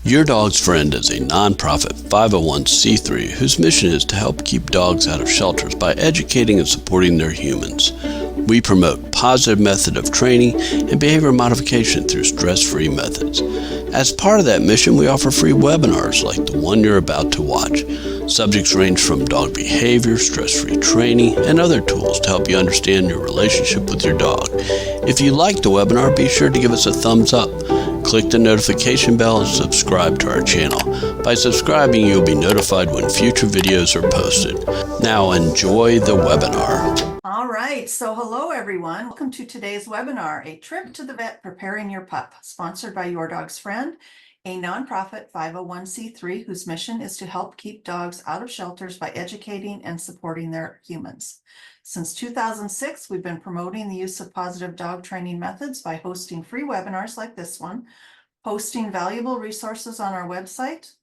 Your Dog's Friend is a nonprofit 501c3 whose mission is to help keep dogs out of shelters by educating and supporting their humans. We promote positive method of training and behavior modification through stress-free methods. As part of that mission, we offer free webinars like the one you're about to watch. Subjects range from dog behavior, stress-free training, and other tools to help you understand your relationship with your dog. If you liked the webinar, be sure to give us a thumbs up. Click the notification bell and subscribe to our channel. By subscribing, you'll be notified when future videos are posted. Now enjoy the webinar. All right, so hello everyone. Welcome to today's webinar, A Trip to the Vet Preparing Your Pup, sponsored by Your Dog's Friend, a nonprofit 501c3 whose mission is to help keep dogs out of shelters by educating and supporting their humans. Since 2006, we've been promoting the use of positive dog training methods by hosting free webinars like this one, posting valuable resources on our website,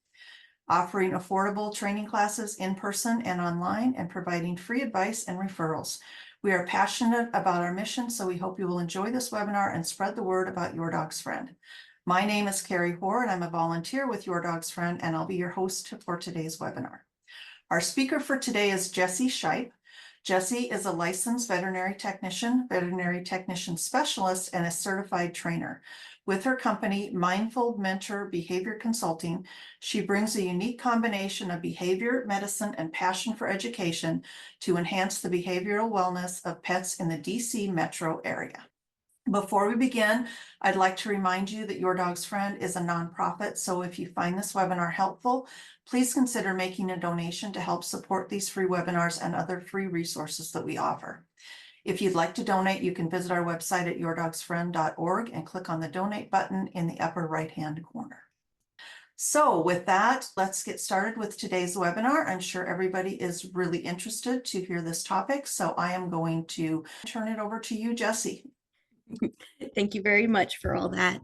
offering affordable training classes in person and online, and providing free advice and referrals. We are passionate about our mission, so we hope you will enjoy this webinar and spread the word about Your Dog's Friend. My name is Carrie Hoare, and I'm a volunteer with Your Dog's Friend, and I'll be your host for today's webinar. Our speaker for today is Jessey Scheip. Jessey is a licensed veterinary technician specialist, and a certified trainer. With her company, Mindful Mentor Behavior Consulting, she brings a unique combination of behavior, medicine, and passion for education to enhance the behavioral wellness of pets in the DC metro area. Before we begin, I'd like to remind you that Your Dog's Friend is a nonprofit, so if you find this webinar helpful, please consider making a donation to help support these free webinars and other free resources that we offer. If you'd like to donate, you can visit our website at yourdogsfriend.org and click on the donate button in the upper right-hand corner. So with that, let's get started with today's webinar. I'm sure everybody is really interested to hear this topic, so I am going to turn it over to you, Jessey. Thank you very much for all that.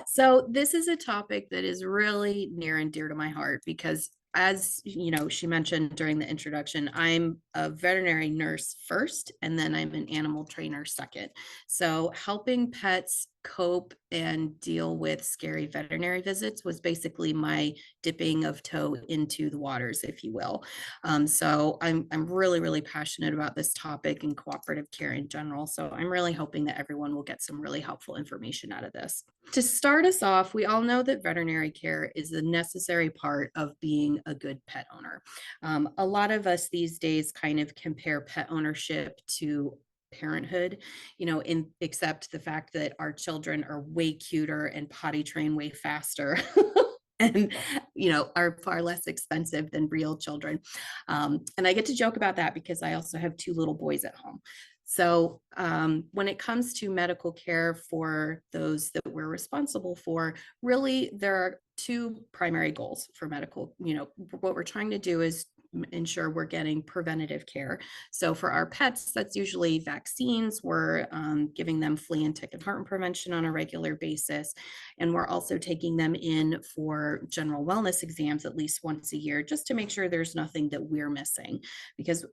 So this is a topic that is really near and dear to my heart because, as you know, she mentioned during the introduction, I'm a veterinary nurse first, and then I'm an animal trainer second. So helping pets cope and deal with scary veterinary visits was basically my dipping of toe into the waters, if you will. So I'm really, really passionate about this topic and cooperative care in general. So I'm really hoping that everyone will get some really helpful information out of this. To start us off, we all know that veterinary care is a necessary part of being a good pet owner. A lot of us these days kind of compare pet ownership to parenthood, except the fact that our children are way cuter and potty train way faster. And are far less expensive than real children. And I get to joke about that because I also have 2 little boys at home. So when it comes to medical care for those that we're responsible for, really there are 2 primary goals for medical. What we're trying to do is ensure we're getting preventative care. So for our pets, that's usually vaccines. We're giving them flea and tick and heartworm prevention on a regular basis. And we're also taking them in for general wellness exams at least once a year, just to make sure there's nothing that we're missing. Because,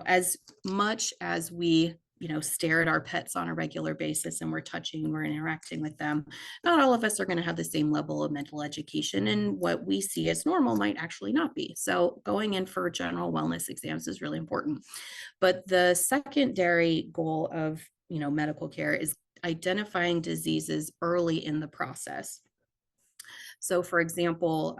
as much as we stare at our pets on a regular basis and we're touching, we're interacting with them, not all of us are going to have the same level of mental education, and what we see as normal might actually not be. So going in for general wellness exams is really important. But the secondary goal of medical care is identifying diseases early in the process. So for example,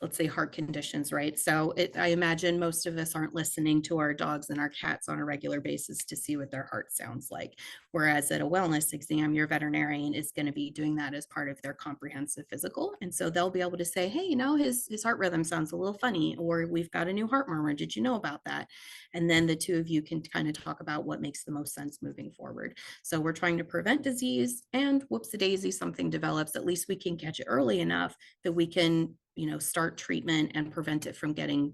let's say heart conditions, right? So I imagine most of us aren't listening to our dogs and our cats on a regular basis to see what their heart sounds like. Whereas at a wellness exam, your veterinarian is going to be doing that as part of their comprehensive physical. And so they'll be able to say, hey, his heart rhythm sounds a little funny, or we've got a new heart murmur. Did you know about that? And then the 2 of you can kind of talk about what makes the most sense moving forward. So we're trying to prevent disease, and whoops-a-daisy, something develops. At least we can catch it early enough that we can start treatment and prevent it from getting,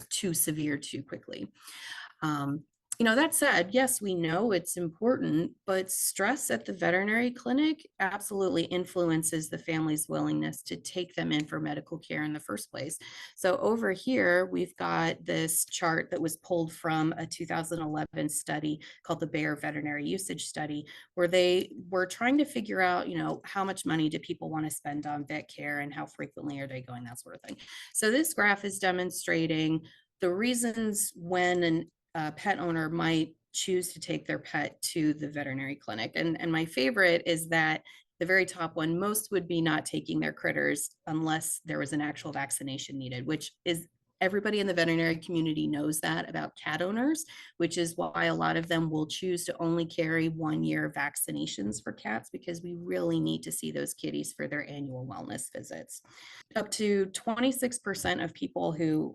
too severe too quickly. That said, yes, we know it's important, but stress at the veterinary clinic absolutely influences the family's willingness to take them in for medical care in the first place. So over here, we've got this chart that was pulled from a 2011 study called the Bayer Veterinary Usage Study, where they were trying to figure out, how much money do people want to spend on vet care and how frequently are they going, that sort of thing. So this graph is demonstrating the reasons when an pet owner might choose to take their pet to the veterinary clinic. And my favorite is that the very top one, most would be not taking their critters unless there was an actual vaccination needed, which is everybody in the veterinary community knows that about cat owners, which is why a lot of them will choose to only carry 1 year vaccinations for cats, because we really need to see those kitties for their annual wellness visits. Up to 26% of people who,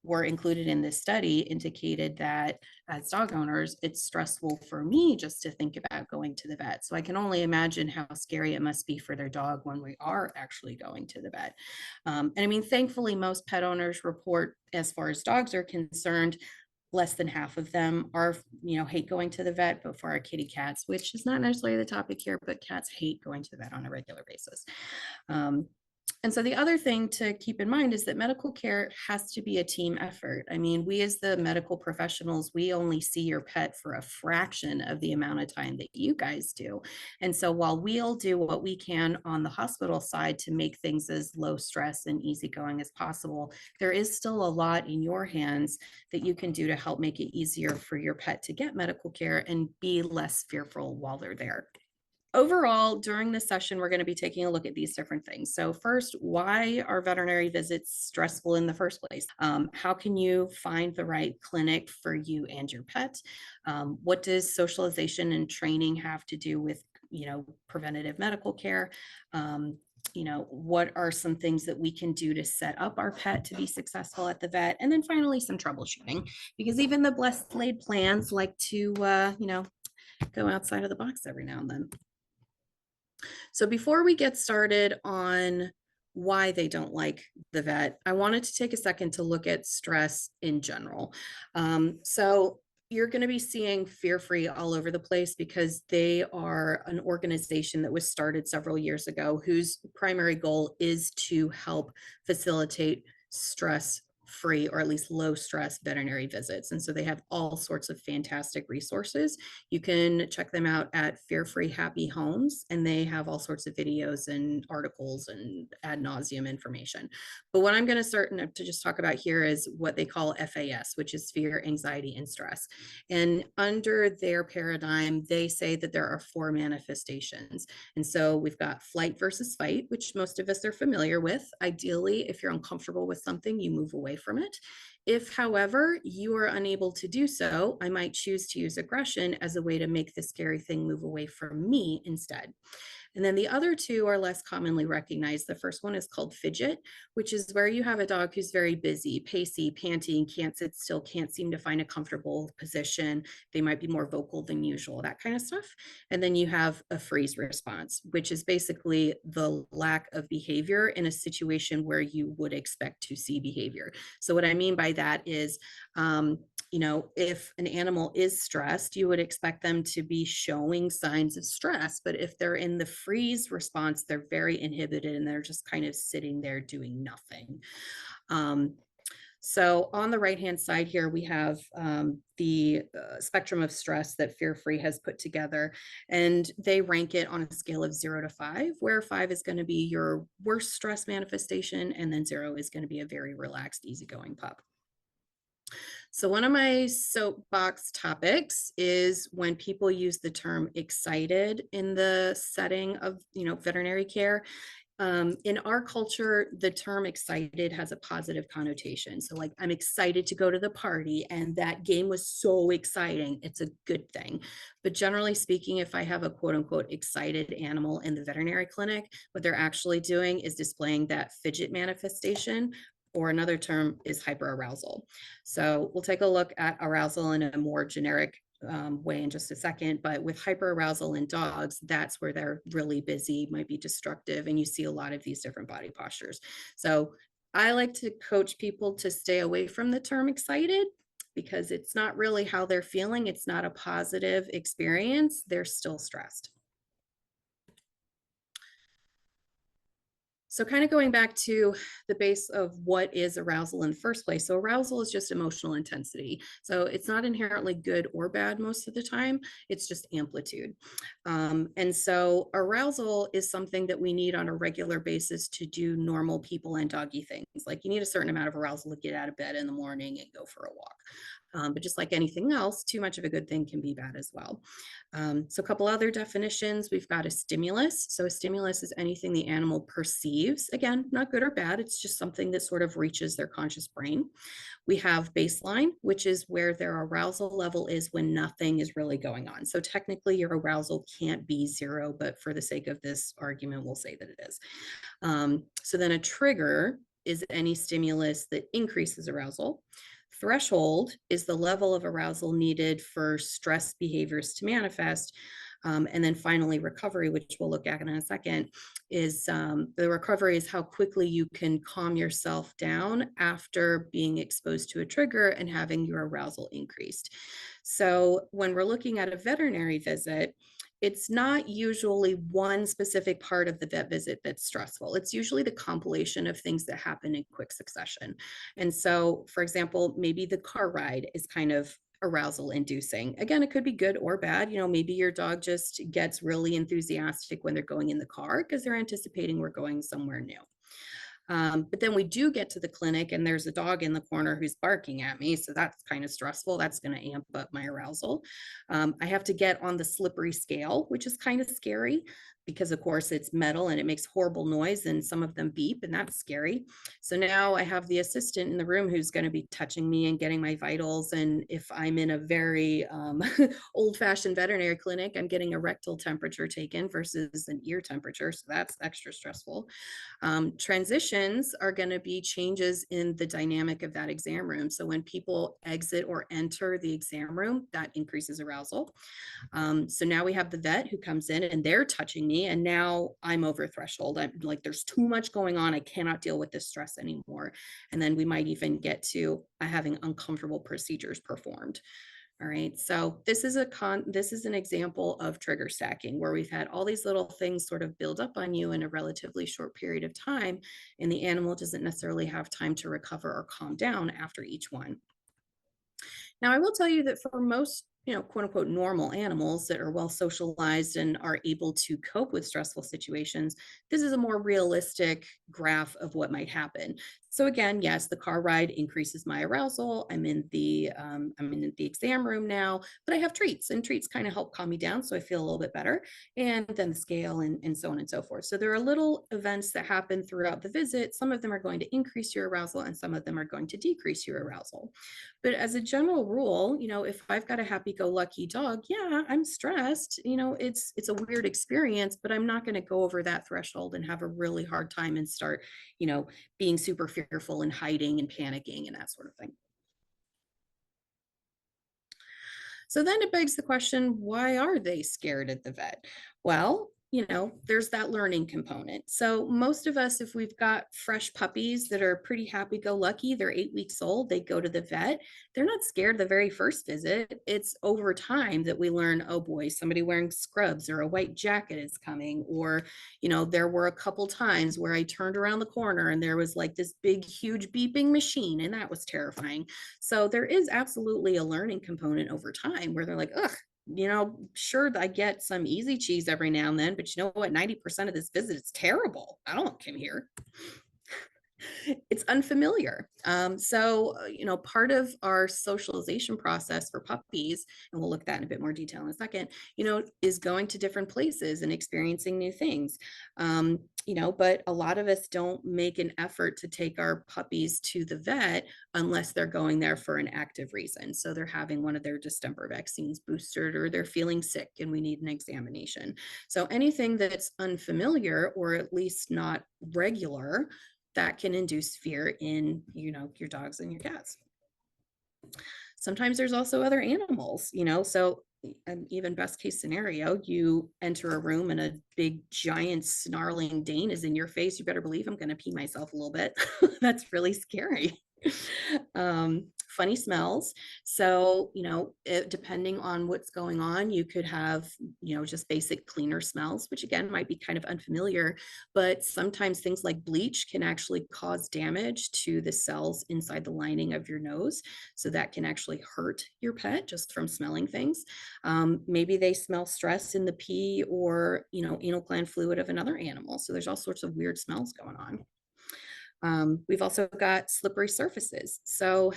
were included in this study indicated that as dog owners, it's stressful for me just to think about going to the vet. So I can only imagine how scary it must be for their dog when we are actually going to the vet. And I mean, thankfully, most pet owners report, as far as dogs are concerned, less than half of them are, hate going to the vet. But for our kitty cats, which is not necessarily the topic here, but cats hate going to the vet on a regular basis. And so the other thing to keep in mind is that medical care has to be a team effort. I mean, we as the medical professionals, we only see your pet for a fraction of the amount of time that you guys do. And so while we'll do what we can on the hospital side to make things as low stress and easygoing as possible, there is still a lot in your hands that you can do to help make it easier for your pet to get medical care and be less fearful while they're there. Overall, during this session, we're going to be taking a look at these different things. So first, why are veterinary visits stressful in the first place? How can you find the right clinic for you and your pet? What does socialization and training have to do with, preventative medical care? What are some things that we can do to set up our pet to be successful at the vet? And then finally, some troubleshooting, because even the best laid plans like to, go outside of the box every now and then. So before we get started on why they don't like the vet, I wanted to take a second to look at stress in general. So you're going to be seeing Fear Free all over the place because they are an organization that was started several years ago whose primary goal is to help facilitate stress free, or at least low stress veterinary visits. And so they have all sorts of fantastic resources. You can check them out at Fear Free Happy Homes, and they have all sorts of videos and articles and ad nauseum information. But what I'm going to start to just talk about here is what they call FAS, which is fear, anxiety, and stress. And under their paradigm, they say that there are 4 manifestations. And so we've got flight versus fight, which most of us are familiar with. Ideally, if you're uncomfortable with something, you move away from it. If, however, you are unable to do so, I might choose to use aggression as a way to make the scary thing move away from me instead. And then the other 2 are less commonly recognized. The first one is called fidget, which is where you have a dog who's very busy, pacey, panting, can't sit still, can't seem to find a comfortable position. They might be more vocal than usual, that kind of stuff. And then you have a freeze response, which is basically the lack of behavior in a situation where you would expect to see behavior. So what I mean by that is, if an animal is stressed, you would expect them to be showing signs of stress. But if they're in the freeze response, they're very inhibited and they're just kind of sitting there doing nothing. So on the right-hand side here, we have the spectrum of stress that Fear Free has put together, and they rank it on a scale of 0 to 5, where 5 is going to be your worst stress manifestation, and then 0 is going to be a very relaxed, easygoing pup. So one of my soapbox topics is when people use the term excited in the setting of, veterinary care. In our culture, the term excited has a positive connotation. So like, I'm excited to go to the party and that game was so exciting. It's a good thing. But generally speaking, if I have a quote unquote excited animal in the veterinary clinic, what they're actually doing is displaying that fidget manifestation, or another term is hyperarousal. So we'll take a look at arousal in a more generic way in just a second, but with hyperarousal in dogs, that's where they're really busy, might be destructive, and you see a lot of these different body postures. So I like to coach people to stay away from the term excited because it's not really how they're feeling. It's not a positive experience. They're still stressed. So kind of going back to the base of what is arousal in the first place. So arousal is just emotional intensity. So it's not inherently good or bad most of the time. It's just amplitude. And so arousal is something that we need on a regular basis to do normal people and doggy things. Like you need a certain amount of arousal to get out of bed in the morning and go for a walk. But just like anything else, too much of a good thing can be bad as well. So a couple other definitions, we've got a stimulus. So a stimulus is anything the animal perceives. Again, not good or bad. It's just something that sort of reaches their conscious brain. We have baseline, which is where their arousal level is when nothing is really going on. So technically your arousal can't be zero, but for the sake of this argument, we'll say that it is. So then a trigger is any stimulus that increases arousal. Threshold is the level of arousal needed for stress behaviors to manifest. And then finally, recovery, which we'll look at in a second, is the recovery is how quickly you can calm yourself down after being exposed to a trigger and having your arousal increased. So when we're looking at a veterinary visit, it's not usually one specific part of the vet visit that's stressful. It's usually the compilation of things that happen in quick succession. And so, for example, maybe the car ride is kind of arousal inducing. Again, it could be good or bad. Maybe your dog just gets really enthusiastic when they're going in the car because they're anticipating we're going somewhere new. But then we do get to the clinic and there's a dog in the corner who's barking at me. So that's kind of stressful. That's going to amp up my arousal. I have to get on the slippery scale, which is kind of scary because of course it's metal and it makes horrible noise and some of them beep and that's scary. So now I have the assistant in the room who's going to be touching me and getting my vitals. And if I'm in a very old-fashioned veterinary clinic, I'm getting a rectal temperature taken versus an ear temperature. So that's extra stressful. Transitions are going to be changes in the dynamic of that exam room. So when people exit or enter the exam room, that increases arousal. So now we have the vet who comes in and they're touching me and now I'm over threshold. I'm like, there's too much going on. I cannot deal with this stress anymore. And then we might even get to having uncomfortable procedures performed. All right, so this is an example of trigger stacking where we've had all these little things sort of build up on you in a relatively short period of time, and the animal doesn't necessarily have time to recover or calm down after each one. Now, I will tell you that for most, quote unquote, normal animals that are well socialized and are able to cope with stressful situations, this is a more realistic graph of what might happen. So again, yes, the car ride increases my arousal. I'm in the exam room now, but I have treats and treats kind of help calm me down. So I feel a little bit better. And then the scale and so on and so forth. So there are little events that happen throughout the visit. Some of them are going to increase your arousal and some of them are going to decrease your arousal. But as a general rule, if I've got a happy-go-lucky dog, yeah, I'm stressed. It's a weird experience, but I'm not going to go over that threshold and have a really hard time and start, being super fearful and hiding and panicking and that sort of thing. So then it begs the question, why are they scared at the vet? Well, there's that learning component. So most of us, if we've got fresh puppies that are pretty happy-go-lucky, they're 8 weeks old, they go to the vet, they're not scared the very first visit. It's over time that we learn, oh boy, somebody wearing scrubs or a white jacket is coming. Or, there were a couple times where I turned around the corner and there was like this big, huge beeping machine, and that was terrifying. So there is absolutely a learning component over time where they're like, ugh, sure, I get some easy cheese every now and then, but you know what? 90% of this visit is terrible. I don't come here. It's unfamiliar. So, part of our socialization process for puppies, and we'll look at that in a bit more detail in a second, is going to different places and experiencing new things. But a lot of us don't make an effort to take our puppies to the vet unless they're going there for an active reason. So they're having one of their distemper vaccines boosted or they're feeling sick and we need an examination. So anything that's unfamiliar or at least not regular, that can induce fear in, your dogs and your cats. Sometimes there's also other animals, so even best case scenario, you enter a room and a big giant snarling Dane is in your face. You better believe I'm going to pee myself a little bit. That's really scary. Funny smells. So, depending on what's going on, you could have, just basic cleaner smells, which again might be kind of unfamiliar, but sometimes things like bleach can actually cause damage to the cells inside the lining of your nose. So that can actually hurt your pet just from smelling things. Maybe they smell stress in the pee or, anal gland fluid of another animal. So there's all sorts of weird smells going on. We've also got slippery surfaces. So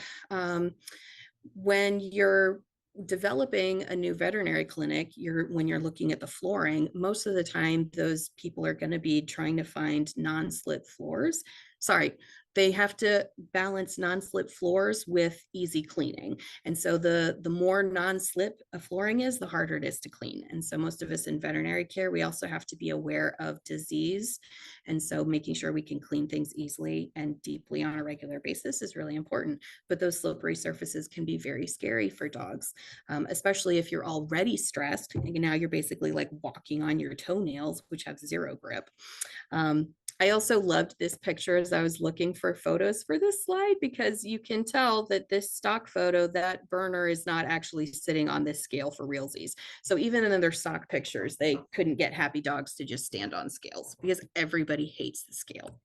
when you're developing a new veterinary clinic, when you're looking at the flooring, most of the time those people are going to be trying to find non-slip floors. Sorry, they have to balance non-slip floors with easy cleaning. And so the more non-slip a flooring is, the harder it is to clean. And so most of us in veterinary care, we also have to be aware of disease. And so making sure we can clean things easily and deeply on a regular basis is really important. But those slippery surfaces can be very scary for dogs, especially if you're already stressed. And now you're basically like walking on your toenails, which have zero grip. I also loved this picture as I was looking for photos for this slide, because you can tell that this stock photo, that burner is not actually sitting on this scale for realsies. So even in their stock pictures, they couldn't get happy dogs to just stand on scales because everybody hates the scale.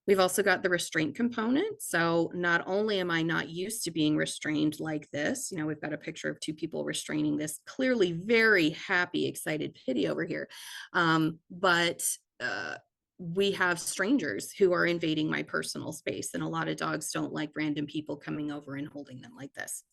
We've also got the restraint component. So not only am I not used to being restrained like this, we've got a picture of two people restraining this clearly very happy, excited kitty over here. But we have strangers who are invading my personal space, and a lot of dogs don't like random people coming over and holding them like this.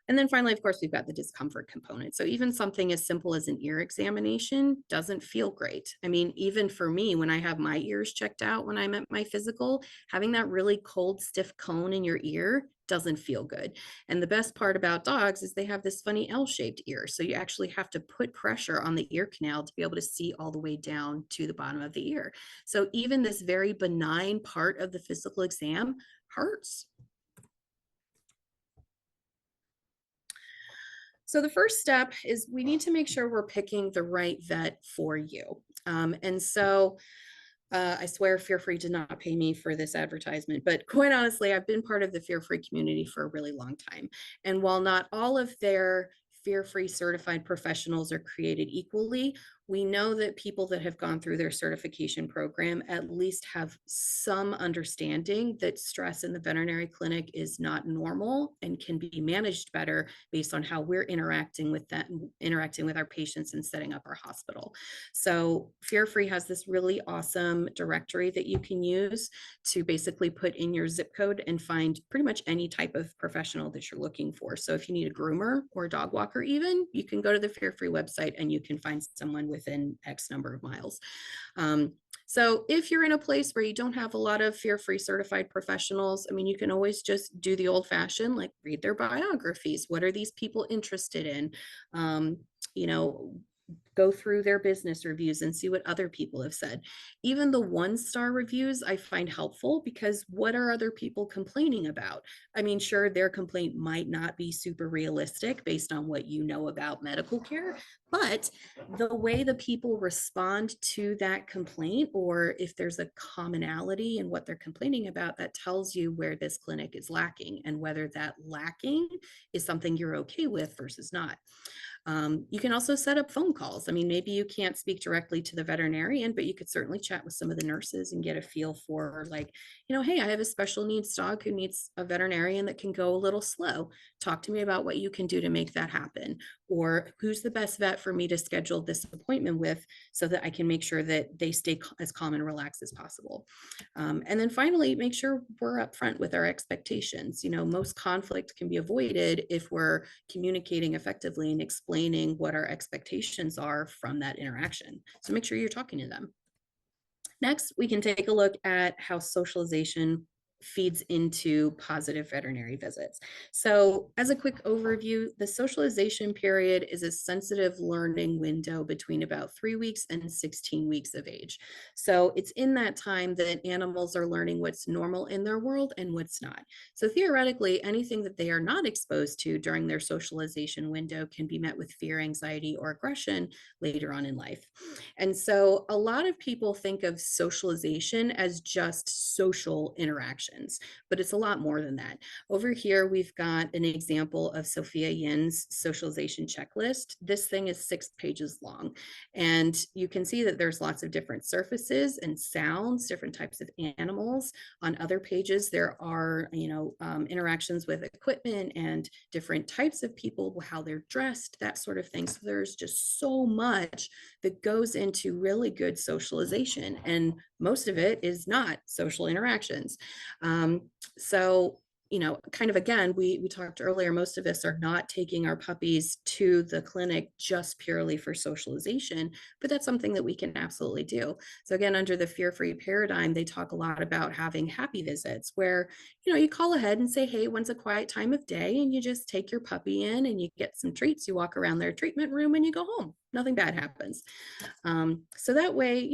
And then finally, of course, we've got the discomfort component. So even something as simple as an ear examination doesn't feel great. I mean, even for me, when I have my ears checked out when I'm at my physical, having that really cold, stiff cone in your ear doesn't feel good. And the best part about dogs is they have this funny L-shaped ear. So you actually have to put pressure on the ear canal to be able to see all the way down to the bottom of the ear. So even this very benign part of the physical exam hurts. So the first step is we need to make sure we're picking the right vet for you. I swear Fear Free did not pay me for this advertisement, but quite honestly, I've been part of the Fear Free community for a really long time. And while not all of their Fear Free certified professionals are created equally, we know that people that have gone through their certification program at least have some understanding that stress in the veterinary clinic is not normal and can be managed better based on how we're interacting with our patients and setting up our hospital. So Fear Free has this really awesome directory that you can use to basically put in your zip code and find pretty much any type of professional that you're looking for. So if you need a groomer or a dog walker even, you can go to the Fear Free website and you can find someone within X number of miles. So if you're in a place where you don't have a lot of Fear Free certified professionals, I mean, you can always just do the old fashioned, like read their biographies. What are these people interested in? Go through their business reviews and see what other people have said. Even the 1-star reviews I find helpful, because what are other people complaining about? I mean, sure, their complaint might not be super realistic based on what you know about medical care, but the way the people respond to that complaint, or if there's a commonality in what they're complaining about, that tells you where this clinic is lacking and whether that lacking is something you're okay with versus not. You can also set up phone calls. I mean, maybe you can't speak directly to the veterinarian, but you could certainly chat with some of the nurses and get a feel for, like, hey, I have a special needs dog who needs a veterinarian that can go a little slow. Talk to me about what you can do to make that happen. Or who's the best vet for me to schedule this appointment with so that I can make sure that they stay as calm and relaxed as possible. And then finally, make sure we're upfront with our expectations. Most conflict can be avoided if we're communicating effectively and explaining what our expectations are from that interaction. So make sure you're talking to them. Next, we can take a look at how socialization feeds into positive veterinary visits. So as a quick overview, the socialization period is a sensitive learning window between about 3 weeks and 16 weeks of age. So it's in that time that animals are learning what's normal in their world and what's not. So theoretically, anything that they are not exposed to during their socialization window can be met with fear, anxiety, or aggression later on in life. And so a lot of people think of socialization as just social interactions, but it's a lot more than that. Over here, we've got an example of Sophia Yin's socialization checklist. This thing is 6 pages long, and you can see that there's lots of different surfaces and sounds, different types of animals. On other pages, there are, interactions with equipment and different types of people, how they're dressed, that sort of thing. So there's just so much that goes into really good socialization, and most of it is not social interactions. So kind of again, we talked earlier, most of us are not taking our puppies to the clinic just purely for socialization, but that's something that we can absolutely do. So again, under the fear-free paradigm, they talk a lot about having happy visits where, you call ahead and say, hey, when's a quiet time of day? And you just take your puppy in and you get some treats, you walk around their treatment room and you go home. Nothing bad happens. So that way,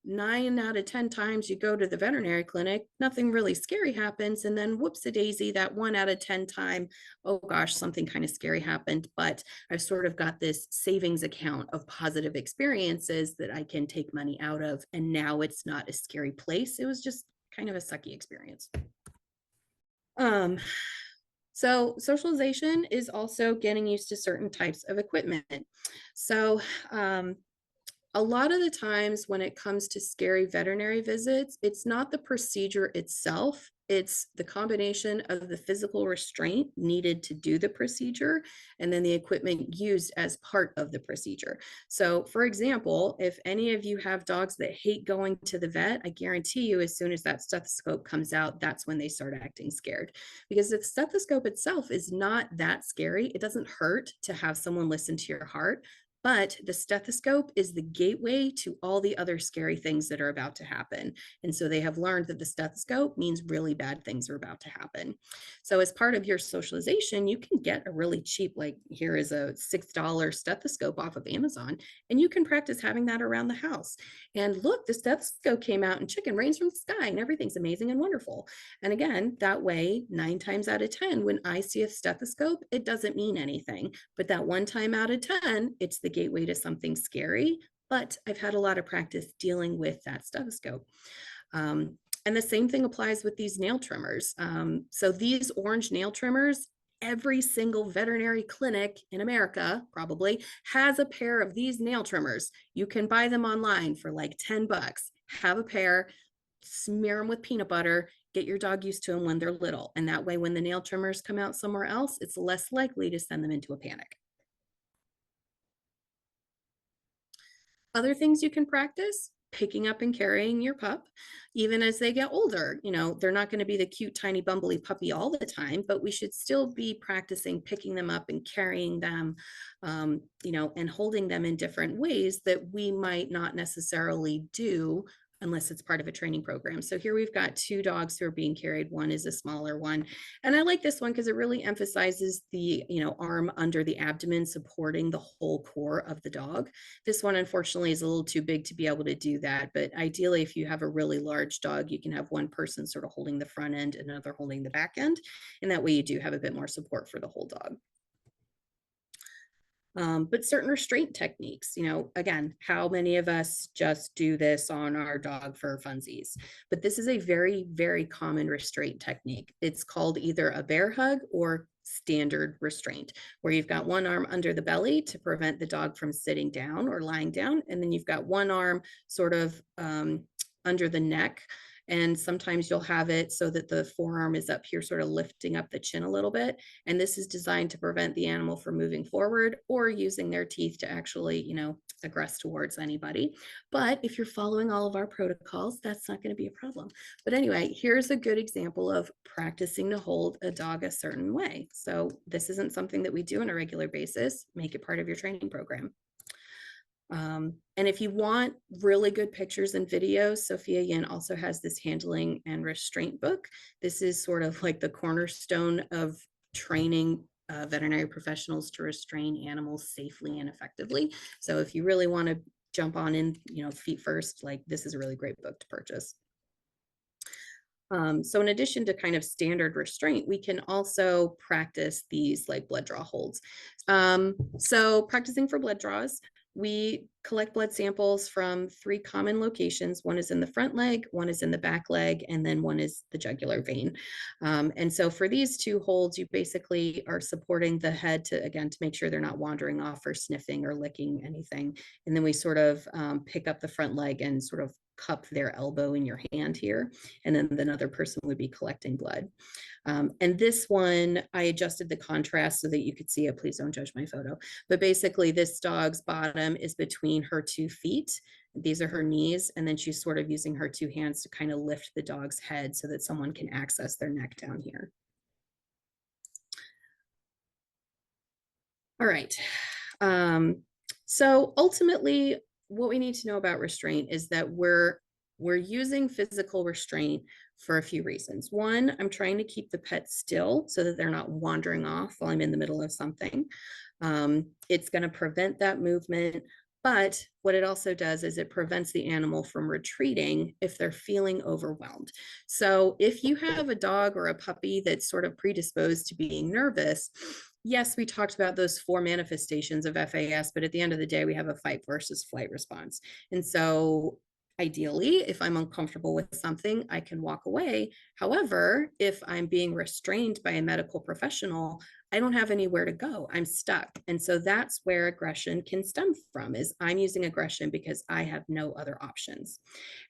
9 out of 10 times you go to the veterinary clinic, nothing really scary happens. And then whoops-a-daisy, that 1 out of 10 time, oh gosh, something kind of scary happened. But I've sort of got this savings account of positive experiences that I can take money out of. And now it's not a scary place. It was just kind of a sucky experience. So socialization is also getting used to certain types of equipment. So a lot of the times when it comes to scary veterinary visits, it's not the procedure itself, it's the combination of the physical restraint needed to do the procedure and then the equipment used as part of the procedure. So for example, if any of you have dogs that hate going to the vet, I guarantee you as soon as that stethoscope comes out, that's when they start acting scared. Because the stethoscope itself is not that scary. It doesn't hurt to have someone listen to your heart. But the stethoscope is the gateway to all the other scary things that are about to happen. And so they have learned that the stethoscope means really bad things are about to happen. So as part of your socialization, you can get a really cheap, like here is a $6 stethoscope off of Amazon, and you can practice having that around the house. And look, the stethoscope came out and chicken rains from the sky and everything's amazing and wonderful. And again, that way, 9 times out of 10, when I see a stethoscope, it doesn't mean anything. But that 1 time out of 10, it's the gateway to something scary, but I've had a lot of practice dealing with that stethoscope. And the same thing applies with these nail trimmers. So these orange nail trimmers, every single veterinary clinic in America probably has a pair of these nail trimmers. You can buy them online for like 10 bucks, have a pair, smear them with peanut butter, get your dog used to them when they're little. And that way, when the nail trimmers come out somewhere else, it's less likely to send them into a panic. Other things you can practice, picking up and carrying your pup, even as they get older. They're not going to be the cute, tiny, bumbly puppy all the time, but we should still be practicing picking them up and carrying them, and holding them in different ways that we might not necessarily do unless it's part of a training program. So here we've got 2 dogs who are being carried. One is a smaller one. And I like this one because it really emphasizes the, arm under the abdomen supporting the whole core of the dog. This one, unfortunately, is a little too big to be able to do that. But ideally, if you have a really large dog, you can have one person sort of holding the front end and another holding the back end. And that way you do have a bit more support for the whole dog. But certain restraint techniques, again, how many of us just do this on our dog for funsies? But this is a very, very common restraint technique. It's called either a bear hug or standard restraint, where you've got one arm under the belly to prevent the dog from sitting down or lying down. And then you've got one arm sort of under the neck. And sometimes you'll have it so that the forearm is up here, sort of lifting up the chin a little bit. And this is designed to prevent the animal from moving forward or using their teeth to actually, aggress towards anybody. But if you're following all of our protocols, that's not going to be a problem. But anyway, here's a good example of practicing to hold a dog a certain way. So this isn't something that we do on a regular basis. Make it part of your training program. And if you want really good pictures and videos, Sophia Yin also has this handling and restraint book. This is sort of like the cornerstone of training veterinary professionals to restrain animals safely and effectively. So if you really want to jump on in, feet first, like this is a really great book to purchase. So in addition to kind of standard restraint, we can also practice these like blood draw holds. So practicing for blood draws, we collect blood samples from 3 common locations. One is in the front leg, one is in the back leg, and then one is the jugular vein. And so for these 2 holds, you basically are supporting the head to make sure they're not wandering off or sniffing or licking anything. And then we sort of pick up the front leg and sort of cup their elbow in your hand here. And then another person would be collecting blood. And this one, I adjusted the contrast so that you could see it. Please don't judge my photo. But basically this dog's bottom is between her 2 feet. These are her knees. And then she's sort of using her 2 hands to kind of lift the dog's head so that someone can access their neck down here. All right. So ultimately, what we need to know about restraint is that we're using physical restraint for a few reasons. One, I'm trying to keep the pet still so that they're not wandering off while I'm in the middle of something. It's going to prevent that movement. But what it also does is it prevents the animal from retreating if they're feeling overwhelmed. So if you have a dog or a puppy that's sort of predisposed to being nervous, yes, we talked about those 4 manifestations of FAS, but at the end of the day, we have a fight versus flight response. And so ideally, if I'm uncomfortable with something, I can walk away. However, if I'm being restrained by a medical professional, I don't have anywhere to go. I'm stuck. And so that's where aggression can stem from, is I'm using aggression because I have no other options.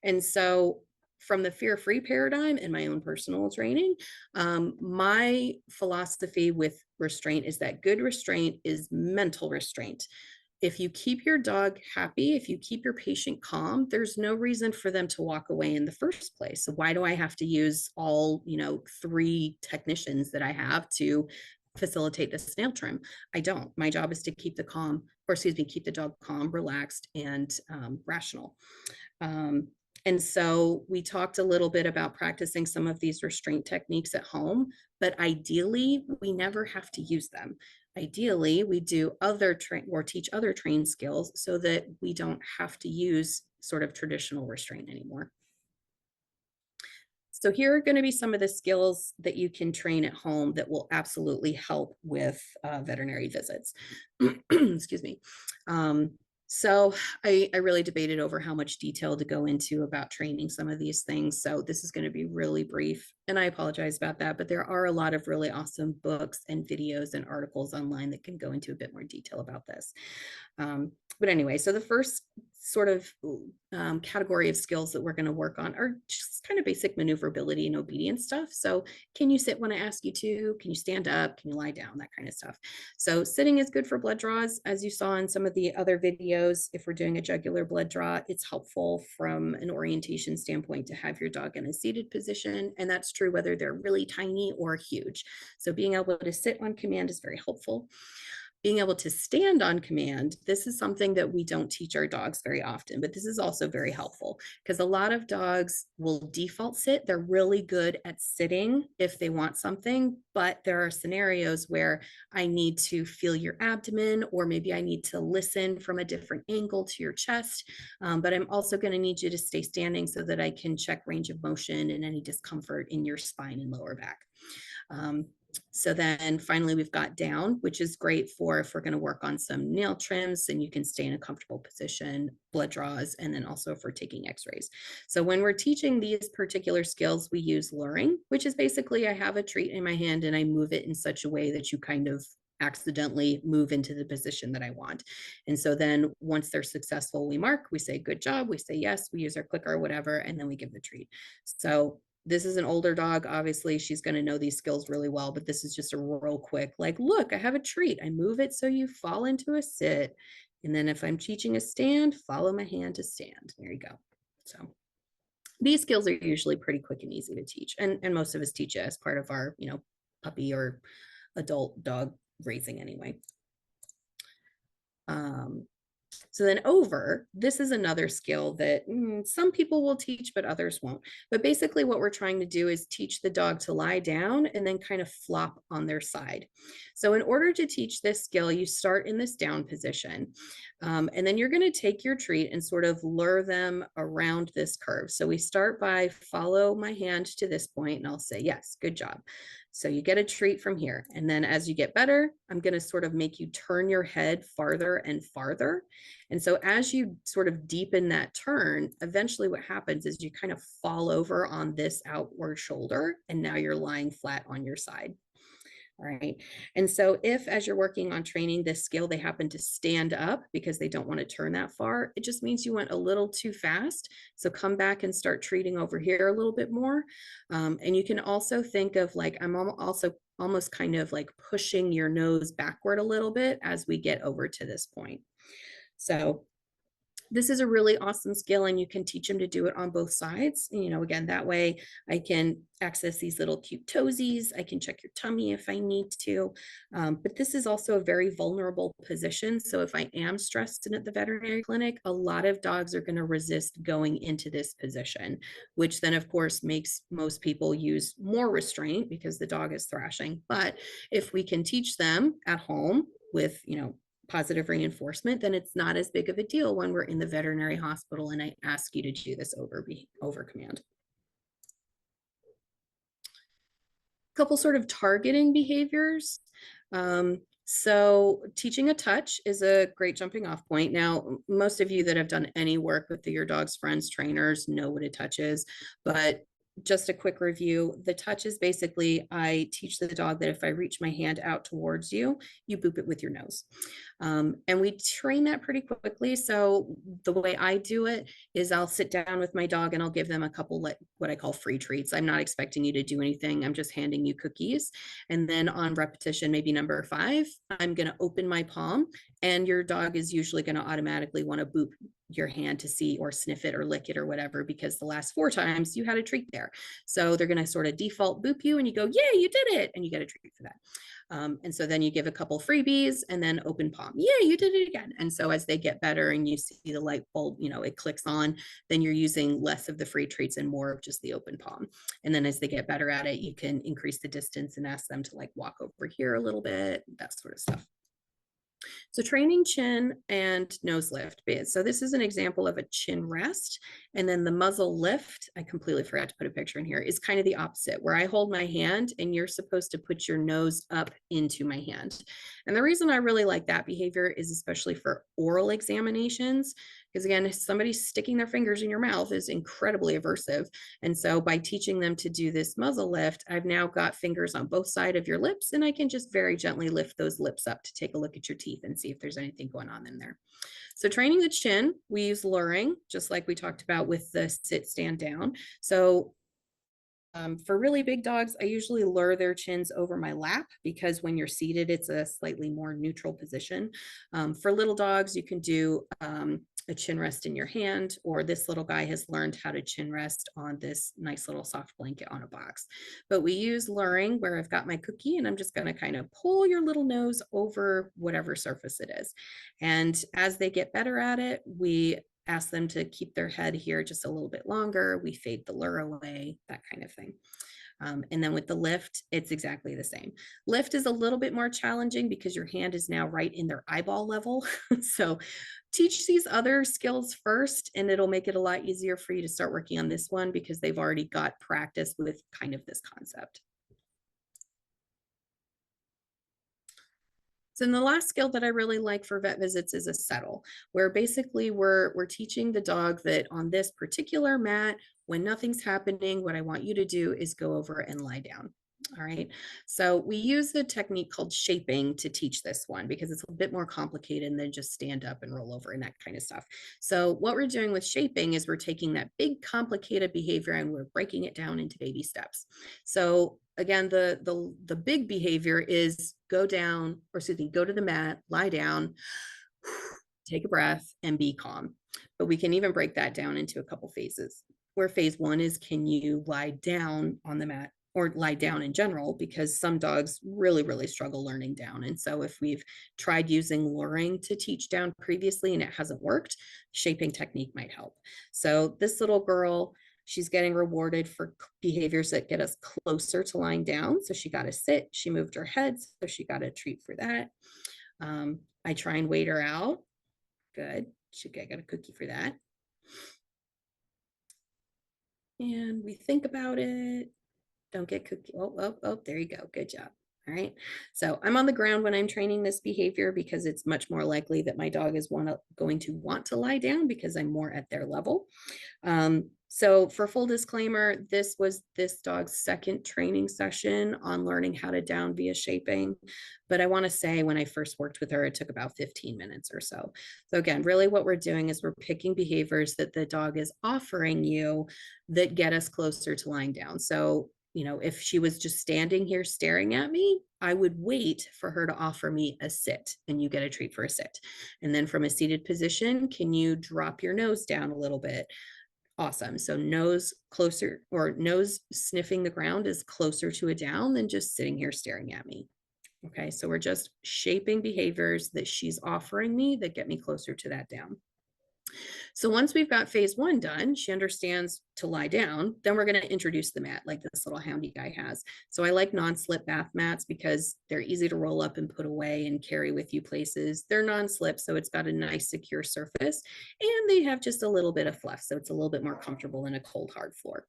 And so from the fear-free paradigm in my own personal training, my philosophy with restraint is that good restraint is mental restraint. If you keep your dog happy, if you keep your patient calm, there's no reason for them to walk away in the first place. So why do I have to use all, 3 technicians that I have to facilitate the snail trim? I don't. My job is to keep the dog calm, relaxed, and rational. And so we talked a little bit about practicing some of these restraint techniques at home, but ideally we never have to use them. Ideally, we do teach other trained skills so that we don't have to use sort of traditional restraint anymore. So here are going to be some of the skills that you can train at home that will absolutely help with veterinary visits. Excuse me. So I really debated over how much detail to go into about training some of these things. So this is going to be really brief, and I apologize about that, but there are a lot of really awesome books and videos and articles online that can go into a bit more detail about this. But anyway, so the first sort of category of skills that we're going to work on are just kind of basic maneuverability and obedience stuff. So can you sit when I ask you to? Can you stand up? Can you lie down? That kind of stuff. So sitting is good for blood draws. As you saw in some of the other videos, if we're doing a jugular blood draw, it's helpful from an orientation standpoint to have your dog in a seated position. And that's true whether they're really tiny or huge. So being able to sit on command is very helpful. Being able to stand on command, this is something that we don't teach our dogs very often, but this is also very helpful because a lot of dogs will default sit. They're really good at sitting if they want something, but there are scenarios where I need to feel your abdomen, or maybe I need to listen from a different angle to your chest. But I'm also going to need you to stay standing so that I can check range of motion and any discomfort in your spine and lower back. So then finally we've got down, which is great for if we're going to work on some nail trims and you can stay in a comfortable position, blood draws, and then also for taking x-rays. So when we're teaching these particular skills, we use luring, which is basically I have a treat in my hand and I move it in such a way that you kind of accidentally move into the position that I want. And so then once they're successful, we mark, we say, good job, we say yes, we use our clicker or whatever, and then we give the treat. So this is an older dog. Obviously, she's going to know these skills really well, but this is just a real quick, like, look, I have a treat. I move it so you fall into a sit. And then if I'm teaching a stand, follow my hand to stand. There you go. So these skills are usually pretty quick and easy to teach. And most of us teach it as part of our, puppy or adult dog raising anyway. So then over, this is another skill that some people will teach, but others won't. But basically what we're trying to do is teach the dog to lie down and then kind of flop on their side. So in order to teach this skill, you start in this down position. And then you're going to take your treat and sort of lure them around this curve. So we start by follow my hand to this point and I'll say, yes, good job. So you get a treat from here. And then as you get better, I'm going to sort of make you turn your head farther and farther. And so as you sort of deepen that turn, eventually what happens is you kind of fall over on this outward shoulder, and now you're lying flat on your side. All right. And so if, as you're working on training this skill, they happen to stand up because they don't want to turn that far, it just means you went a little too fast. So come back and start treating over here a little bit more. And you can also think of like, I'm also almost kind of like pushing your nose backward a little bit as we get over to this point. So this is a really awesome skill, and you can teach them to do it on both sides. You know, again, that way I can access these little cute toesies. I can check your tummy if I need to. But this is also a very vulnerable position. So if I am stressed in at the veterinary clinic, a lot of dogs are going to resist going into this position, which then of course makes most people use more restraint because the dog is thrashing. But if we can teach them at home with, you know, positive reinforcement, then it's not as big of a deal when we're in the veterinary hospital and I ask you to do this over command. Couple sort of targeting behaviors. So teaching a touch is a great jumping off point. Now, most of you that have done any work with your dog's friends, trainers know what a touch is, but just a quick review. The touch is basically, I teach the dog that if I reach my hand out towards you, you boop it with your nose. And we train that pretty quickly. So the way I do it is I'll sit down with my dog and I'll give them a couple what I call free treats. I'm not expecting you to do anything. I'm just handing you cookies. And then on repetition, maybe number 5, I'm going to open my palm, and your dog is usually going to automatically want to boop your hand to see or sniff it or lick it or whatever, because the last 4 times you had a treat there. So they're going to sort of default boop you and you go, yay, you did it. And you get a treat for that. And so then you give a couple freebies and then open palm. Yeah, you did it again. And so as they get better and you see the light bulb, you know, it clicks on, then you're using less of the free treats and more of just the open palm. And then as they get better at it, you can increase the distance and ask them to like walk over here a little bit, that sort of stuff. So training chin and nose lift. So this is an example of a chin rest. And then the muzzle lift, I completely forgot to put a picture in here, is kind of the opposite, where I hold my hand and you're supposed to put your nose up into my hand. And the reason I really like that behavior is especially for oral examinations, because again, somebody sticking their fingers in your mouth is incredibly aversive. And so by teaching them to do this muzzle lift, I've now got fingers on both sides of your lips, and I can just very gently lift those lips up to take a look at your teeth and see if there's anything going on in there. So training the chin, we use luring, just like we talked about with the sit, stand, down. So for really big dogs, I usually lure their chins over my lap, because when you're seated, it's a slightly more neutral position. For little dogs, you can do a chin rest in your hand, or this little guy has learned how to chin rest on this nice little soft blanket on a box. But we use luring, where I've got my cookie and I'm just going to kind of pull your little nose over whatever surface it is. And as they get better at it, we ask them to keep their head here just a little bit longer. We fade the lure away, that kind of thing. And then with the lift, it's exactly the same. Lift is a little bit more challenging because your hand is now right in their eyeball level. So teach these other skills first, and it'll make it a lot easier for you to start working on this one, because they've already got practice with kind of this concept. So then the last skill that I really like for vet visits is a settle, where basically we're teaching the dog that on this particular mat, when nothing's happening, what I want you to do is go over and lie down. All right. So we use the technique called shaping to teach this one, because it's a bit more complicated than just stand up and roll over and that kind of stuff. So what we're doing with shaping is we're taking that big complicated behavior and we're breaking it down into baby steps. So again, the big behavior is go down, or excuse me, go to the mat, lie down, take a breath, and be calm. But we can even break that down into a couple phases, where phase 1 is, can you lie down on the mat or lie down in general, because some dogs really, really struggle learning down. And so if we've tried using luring to teach down previously and it hasn't worked, shaping technique might help. So this little girl, she's getting rewarded for behaviors that get us closer to lying down. So she got a sit, she moved her head, so she got a treat for that. I try and wait her out. Good. She got a cookie for that. And we think about it. Don't get cookie. Oh, there you go. Good job. All right. So I'm on the ground when I'm training this behavior because it's much more likely that my dog is going to want to lie down because I'm more at their level. So for full disclaimer, this was this dog's second training session on learning how to down via shaping. But I want to say when I first worked with her, it took about 15 minutes or so. So again, really what we're doing is we're picking behaviors that the dog is offering you that get us closer to lying down. So, you know, if she was just standing here staring at me, I would wait for her to offer me a sit, and you get a treat for a sit. And then from a seated position, can you drop your nose down a little bit? Awesome. So nose closer, or nose sniffing the ground is closer to a down than just sitting here staring at me. Okay, so we're just shaping behaviors that she's offering me that get me closer to that down. So once we've got phase one done, she understands to lie down, then we're going to introduce the mat like this little houndy guy has. So I like non-slip bath mats because they're easy to roll up and put away and carry with you places. They're non-slip, so it's got a nice secure surface, and they have just a little bit of fluff, so it's a little bit more comfortable than a cold hard floor.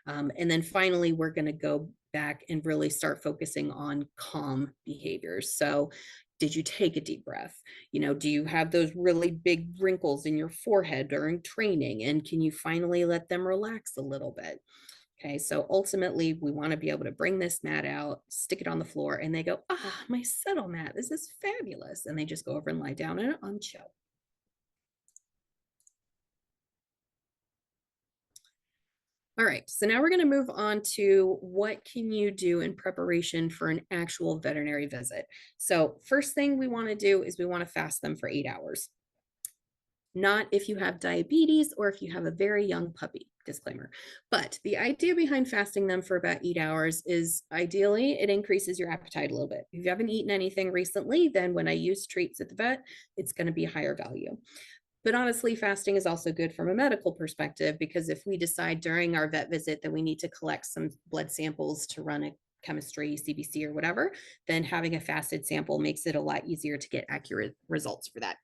And then finally, we're going to go back and really start focusing on calm behaviors. So did you take a deep breath? You know, do you have those really big wrinkles in your forehead during training? And can you finally let them relax a little bit? Okay, so ultimately, we want to be able to bring this mat out, stick it on the floor, and they go, ah, my settle mat, this is fabulous. And they just go over and lie down in it on chill. All right, so now we're going to move on to what can you do in preparation for an actual veterinary visit. So first thing we want to do is we want to fast them for 8 hours. Not if you have diabetes or if you have a very young puppy, disclaimer. But the idea behind fasting them for about 8 hours is ideally it increases your appetite a little bit. If you haven't eaten anything recently, then when I use treats at the vet, it's going to be higher value. But honestly, fasting is also good from a medical perspective, because if we decide during our vet visit that we need to collect some blood samples to run a chemistry, CBC, or whatever, then having a fasted sample makes it a lot easier to get accurate results for that.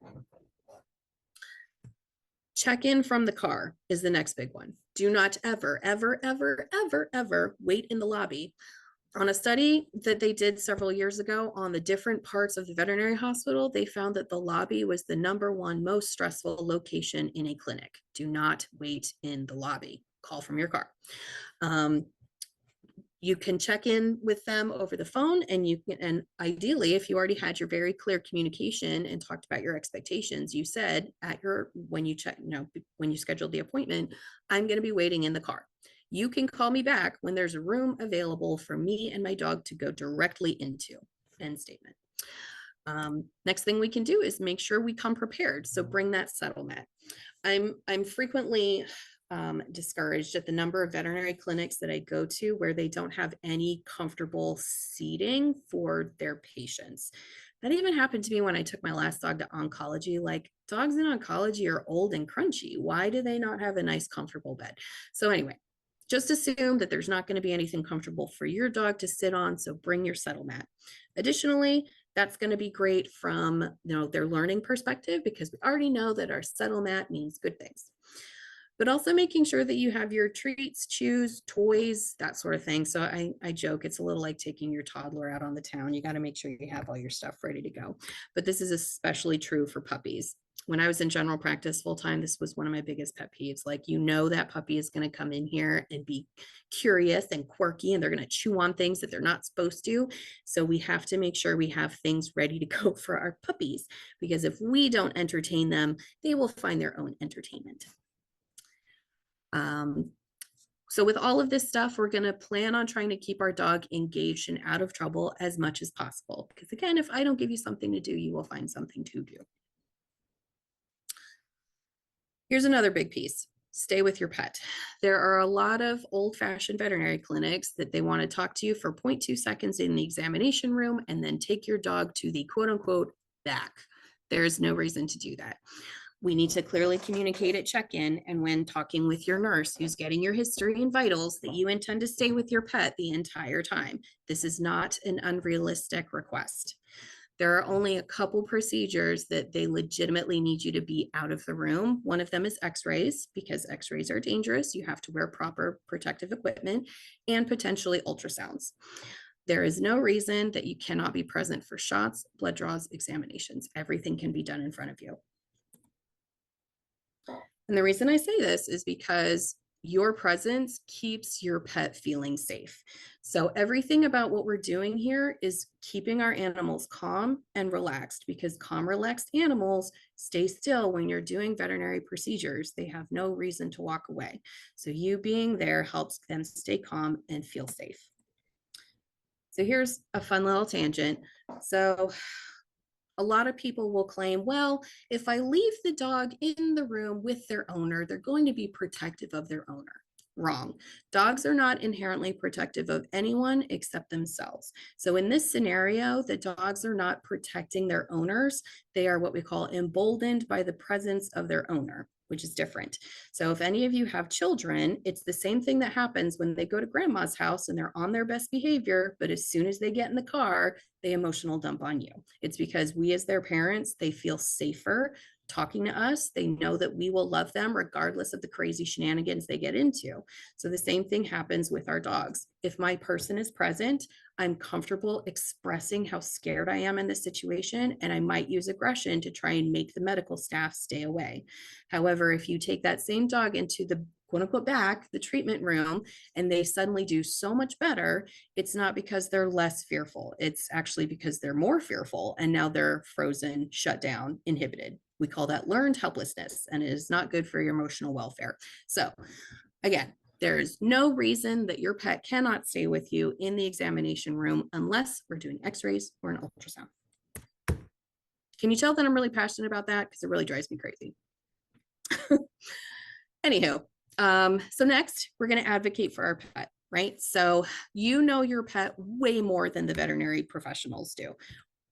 Check in from the car is the next big one. Do not ever, ever, ever, ever, ever wait in the lobby. On a study that they did several years ago on the different parts of the veterinary hospital, they found that the lobby was the #1 most stressful location in a clinic. Do not wait in the lobby. Call from your car. You can check in with them over the phone, and you can, and ideally, if you already had your very clear communication and talked about your expectations, you said when you scheduled the appointment, I'm going to be waiting in the car. You can call me back when there's a room available for me and my dog to go directly into. End statement. Next thing we can do is make sure we come prepared. So bring that settle mat. I'm frequently discouraged at the number of veterinary clinics that I go to where they don't have any comfortable seating for their patients. That even happened to me when I took my last dog to oncology. Like, dogs in oncology are old and crunchy. Why do they not have a nice, comfortable bed? So anyway, just assume that there's not going to be anything comfortable for your dog to sit on, so bring your settle mat. Additionally, that's going to be great from their learning perspective, because we already know that our settle mat means good things. But also making sure that you have your treats, chews, toys, that sort of thing. So I joke, it's a little like taking your toddler out on the town. You got to make sure you have all your stuff ready to go. But this is especially true for puppies. When I was in general practice full time, this was one of my biggest pet peeves. Like, that puppy is going to come in here and be curious and quirky, and they're going to chew on things that they're not supposed to. So we have to make sure we have things ready to go for our puppies, because if we don't entertain them, they will find their own entertainment. So with all of this stuff, we're going to plan on trying to keep our dog engaged and out of trouble as much as possible. Because again, if I don't give you something to do, you will find something to do. Here's another big piece. stay with your pet. There are a lot of old-fashioned veterinary clinics that they want to talk to you for 0.2 seconds in the examination room and then take your dog to the quote unquote back. There's no reason to do that. We need to clearly communicate at check-in and when talking with your nurse who's getting your history and vitals that you intend to stay with your pet the entire time. This is not an unrealistic request. There are only a couple procedures that they legitimately need you to be out of the room. One of them is x-rays, because x-rays are dangerous. You have to wear proper protective equipment, and potentially ultrasounds. There is no reason that you cannot be present for shots, blood draws, examinations. Everything can be done in front of you. And the reason I say this is because your presence keeps your pet feeling safe. So everything about what we're doing here is keeping our animals calm and relaxed, because calm, relaxed animals stay still when you're doing veterinary procedures. They have no reason to walk away. So you being there helps them stay calm and feel safe. So here's a fun little tangent. So a lot of people will claim, well, if I leave the dog in the room with their owner, they're going to be protective of their owner. Wrong. Dogs are not inherently protective of anyone except themselves. So in this scenario, the dogs are not protecting their owners. They are what we call emboldened by the presence of their owner, which is different. So if any of you have children, it's the same thing that happens when they go to grandma's house and they're on their best behavior, but as soon as they get in the car, they emotional dump on you. It's because we as their parents, they feel safer talking to us. They know that we will love them regardless of the crazy shenanigans they get into. So the same thing happens with our dogs. If my person is present, I'm comfortable expressing how scared I am in this situation, and I might use aggression to try and make the medical staff stay away. However, if you take that same dog into the quote unquote back, the treatment room, and they suddenly do so much better, it's not because they're less fearful. It's actually because they're more fearful, and now they're frozen, shut down, inhibited. We call that learned helplessness, and it is not good for your emotional welfare. So again, there is no reason that your pet cannot stay with you in the examination room unless we're doing x-rays or an ultrasound. Can you tell that I'm really passionate about that? Because it really drives me crazy. Anywho, so next we're going to advocate for our pet, right? So you know your pet way more than the veterinary professionals do.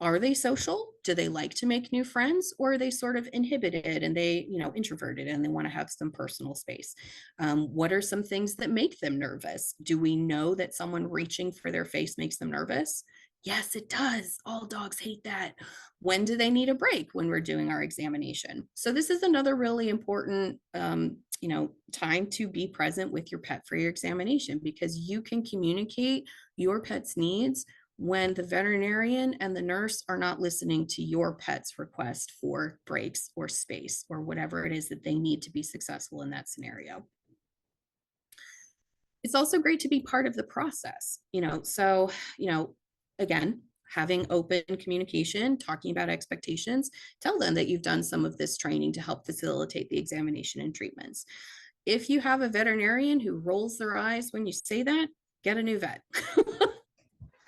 Are they social? Do they like to make new friends, or are they sort of inhibited and they, introverted and they want to have some personal space? What are some things that make them nervous? Do we know that someone reaching for their face makes them nervous? Yes, it does. All dogs hate that. When do they need a break? When we're doing our examination. So this is another really important, time to be present with your pet for your examination, because you can communicate your pet's needs when the veterinarian and the nurse are not listening to your pet's request for breaks or space or whatever it is that they need to be successful in that scenario. It's also great to be part of the process, so, again, having open communication, talking about expectations, tell them that you've done some of this training to help facilitate the examination and treatments. If you have a veterinarian who rolls their eyes when you say that, get a new vet.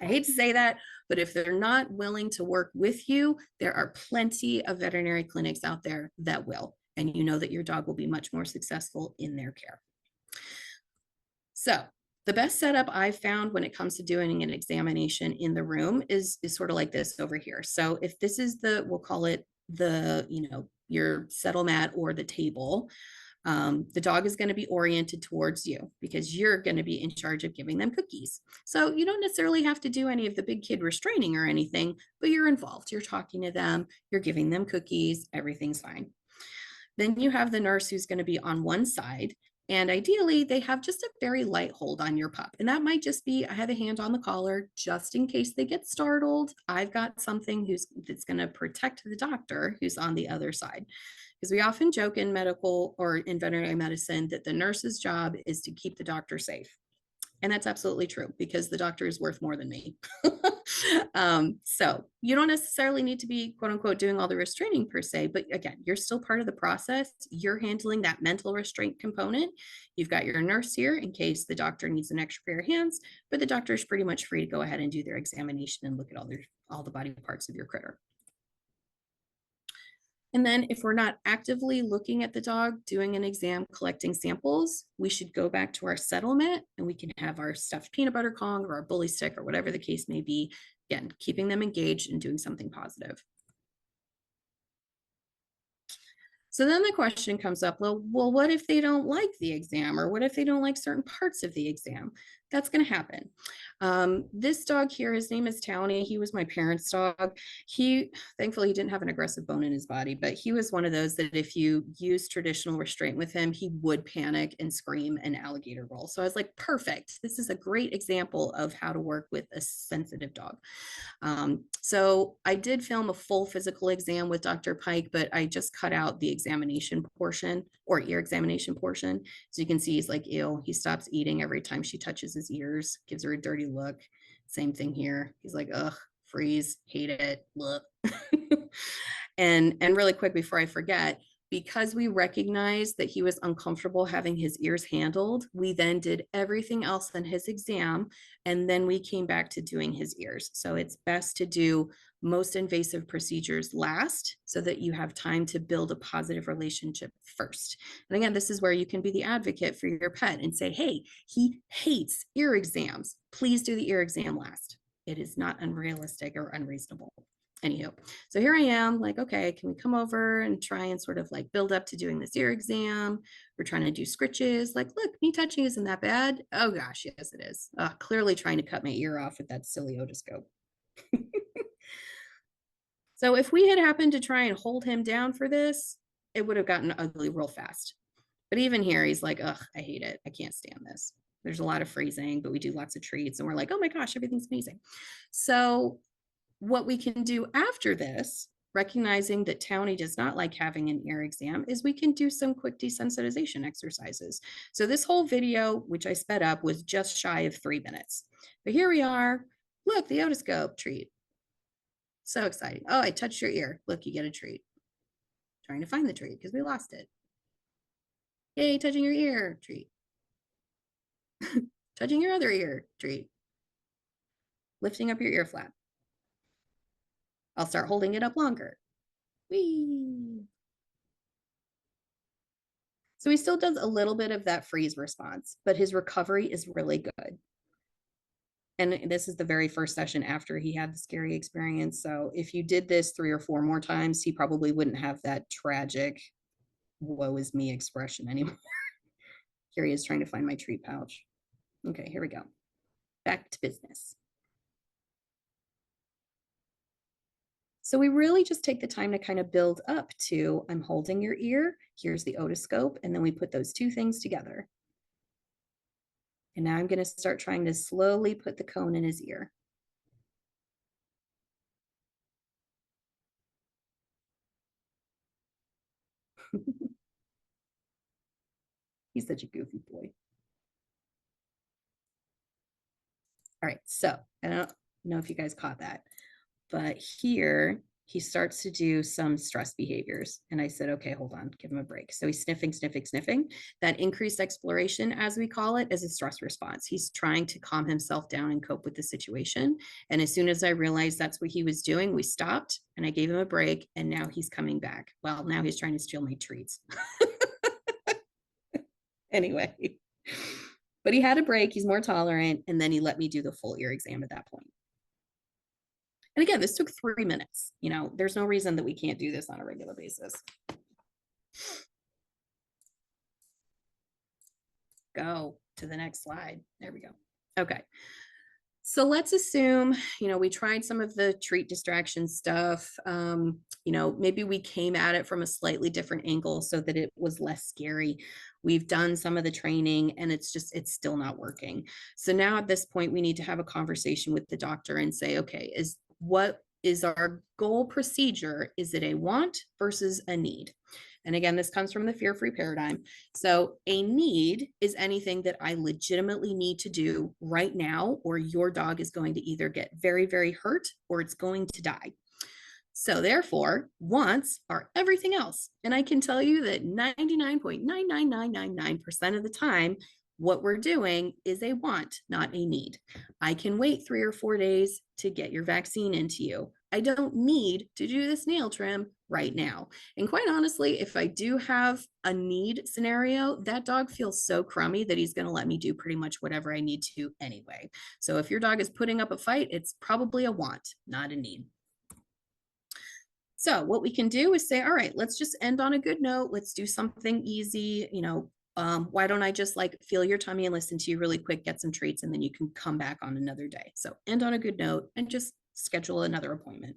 I hate to say that, but if they're not willing to work with you, there are plenty of veterinary clinics out there that will, and you know that your dog will be much more successful in their care. So the best setup I've found when it comes to doing an examination in the room is sort of like this over here. So if this is we'll call it your settle mat or the table, the dog is going to be oriented towards you because you're going to be in charge of giving them cookies. So you don't necessarily have to do any of the big kid restraining or anything, but you're involved. You're talking to them, you're giving them cookies, everything's fine. Then you have the nurse who's going to be on one side, and ideally they have just a very light hold on your pup. And that might just be, I have a hand on the collar just in case they get startled. I've got something that's going to protect the doctor who's on the other side. Because we often joke in medical or in veterinary medicine that the nurse's job is to keep the doctor safe. And that's absolutely true, because the doctor is worth more than me. So you don't necessarily need to be quote unquote doing all the restraining per se, but again, you're still part of the process. You're handling that mental restraint component. You've got your nurse here in case the doctor needs an extra pair of hands, but the doctor is pretty much free to go ahead and do their examination and look at all the body parts of your critter. And then if we're not actively looking at the dog, doing an exam, collecting samples, we should go back to our settlement and we can have our stuffed peanut butter Kong or our bully stick or whatever the case may be. Again, keeping them engaged and doing something positive. So then the question comes up, well, what if they don't like the exam, or what if they don't like certain parts of the exam? That's going to happen. This dog here, his name is Townie. He was my parents' dog. Thankfully, he didn't have an aggressive bone in his body, but he was one of those that if you use traditional restraint with him, he would panic and scream and alligator roll. So I was like, perfect. This is a great example of how to work with a sensitive dog. So I did film a full physical exam with Dr. Pike, but I just cut out the examination portion or ear examination portion. So you can see he's like, ew, he stops eating every time she touches his ears, gives her a dirty look. Same thing here. He's like, ugh, freeze, hate it, look. And really quick before I forget, because we recognized that he was uncomfortable having his ears handled, we then did everything else in his exam, and then we came back to doing his ears. So it's best to do most invasive procedures last so that you have time to build a positive relationship first. And again, this is where you can be the advocate for your pet and say, hey, he hates ear exams. Please do the ear exam last. It is not unrealistic or unreasonable. Anywho, so here I am, like, okay, can we come over and try and sort of like build up to doing this ear exam? We're trying to do scritches. Like, look, me touching isn't that bad. Oh gosh, yes, it is. Clearly trying to cut my ear off with that silly otoscope. So if we had happened to try and hold him down for this, it would have gotten ugly real fast. But even here, he's like, ugh, I hate it. I can't stand this. There's a lot of freezing, but we do lots of treats and we're like, oh my gosh, everything's amazing. So what we can do after this, recognizing that Townie does not like having an ear exam, is we can do some quick desensitization exercises. So this whole video, which I sped up, was just shy of 3 minutes. But here we are. Look, the otoscope treat. So exciting. Oh, I touched your ear. Look, you get a treat. Trying to find the treat because we lost it. Yay, touching your ear, treat. Touching your other ear, treat. Lifting up your ear flap. I'll start holding it up longer. Whee! So he still does a little bit of that freeze response, but his recovery is really good. And this is the very first session after he had the scary experience. So if you did this 3 or 4 more times, he probably wouldn't have that tragic woe is me expression anymore. Here he is trying to find my treat pouch. Okay, here we go. Back to business. So we really just take the time to kind of build up to, I'm holding your ear, here's the otoscope, and then we put those two things together. And now I'm going to start trying to slowly put the cone in his ear. He's such a goofy boy. All right, so I don't know if you guys caught that, but here he starts to do some stress behaviors. And I said, okay, hold on, give him a break. So he's sniffing, sniffing, sniffing. That increased exploration, as we call it, is a stress response. He's trying to calm himself down and cope with the situation. And as soon as I realized that's what he was doing, we stopped and I gave him a break. And now he's coming back. Well, now he's trying to steal my treats. Anyway, but he had a break. He's more tolerant. And then he let me do the full ear exam at that point. And again, this took 3 minutes. You know, there's no reason that we can't do this on a regular basis. Go to the next slide. There we go. Okay. So let's assume, you know, we tried some of the treat distraction stuff. You know, maybe we came at it from a slightly different angle so that it was less scary. We've done some of the training and it's still not working. So now at this point, we need to have a conversation with the doctor and say, okay, what is our goal procedure? Is it a want versus a need? And again, this comes from the fear-free paradigm. So a need is anything that I legitimately need to do right now, or your dog is going to either get very, very hurt or it's going to die. So therefore, wants are everything else. And I can tell you that 99.99999% of the time, what we're doing is a want, not a need. I can wait 3 or 4 days to get your vaccine into you. I don't need to do this nail trim right now. And quite honestly, if I do have a need scenario, that dog feels so crummy that he's going to let me do pretty much whatever I need to anyway. So if your dog is putting up a fight, it's probably a want, not a need. So what we can do is say, all right, let's just end on a good note. Let's do something easy. Why don't I just like feel your tummy and listen to you really quick, get some treats, and then you can come back on another day. So end on a good note and just schedule another appointment.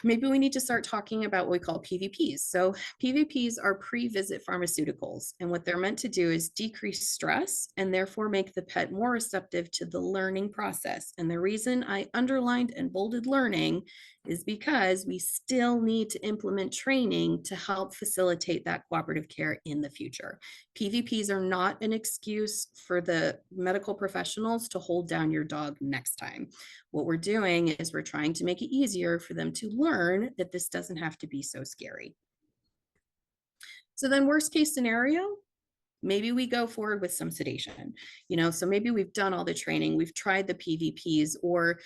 Maybe we need to start talking about what we call PVPs. So PVPs are pre-visit pharmaceuticals, and what they're meant to do is decrease stress and therefore make the pet more receptive to the learning process. And the reason I underlined and bolded learning is because we still need to implement training to help facilitate that cooperative care in the future. PVPs are not an excuse for the medical professionals to hold down your dog next time. What we're doing is we're trying to make it easier for them to learn that this doesn't have to be so scary. So then worst case scenario, maybe we go forward with some sedation, so maybe we've done all the training, we've tried the PVPs, or,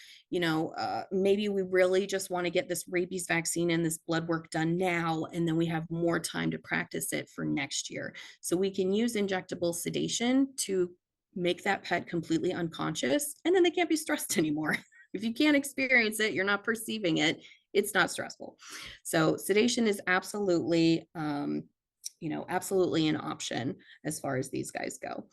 maybe we really just want to get this rabies vaccine and this blood work done now, and then we have more time to practice it for next year. So we can use injectable sedation to make that pet completely unconscious, and then they can't be stressed anymore. If you can't experience it, you're not perceiving it, it's not stressful. So sedation is absolutely, absolutely an option as far as these guys go.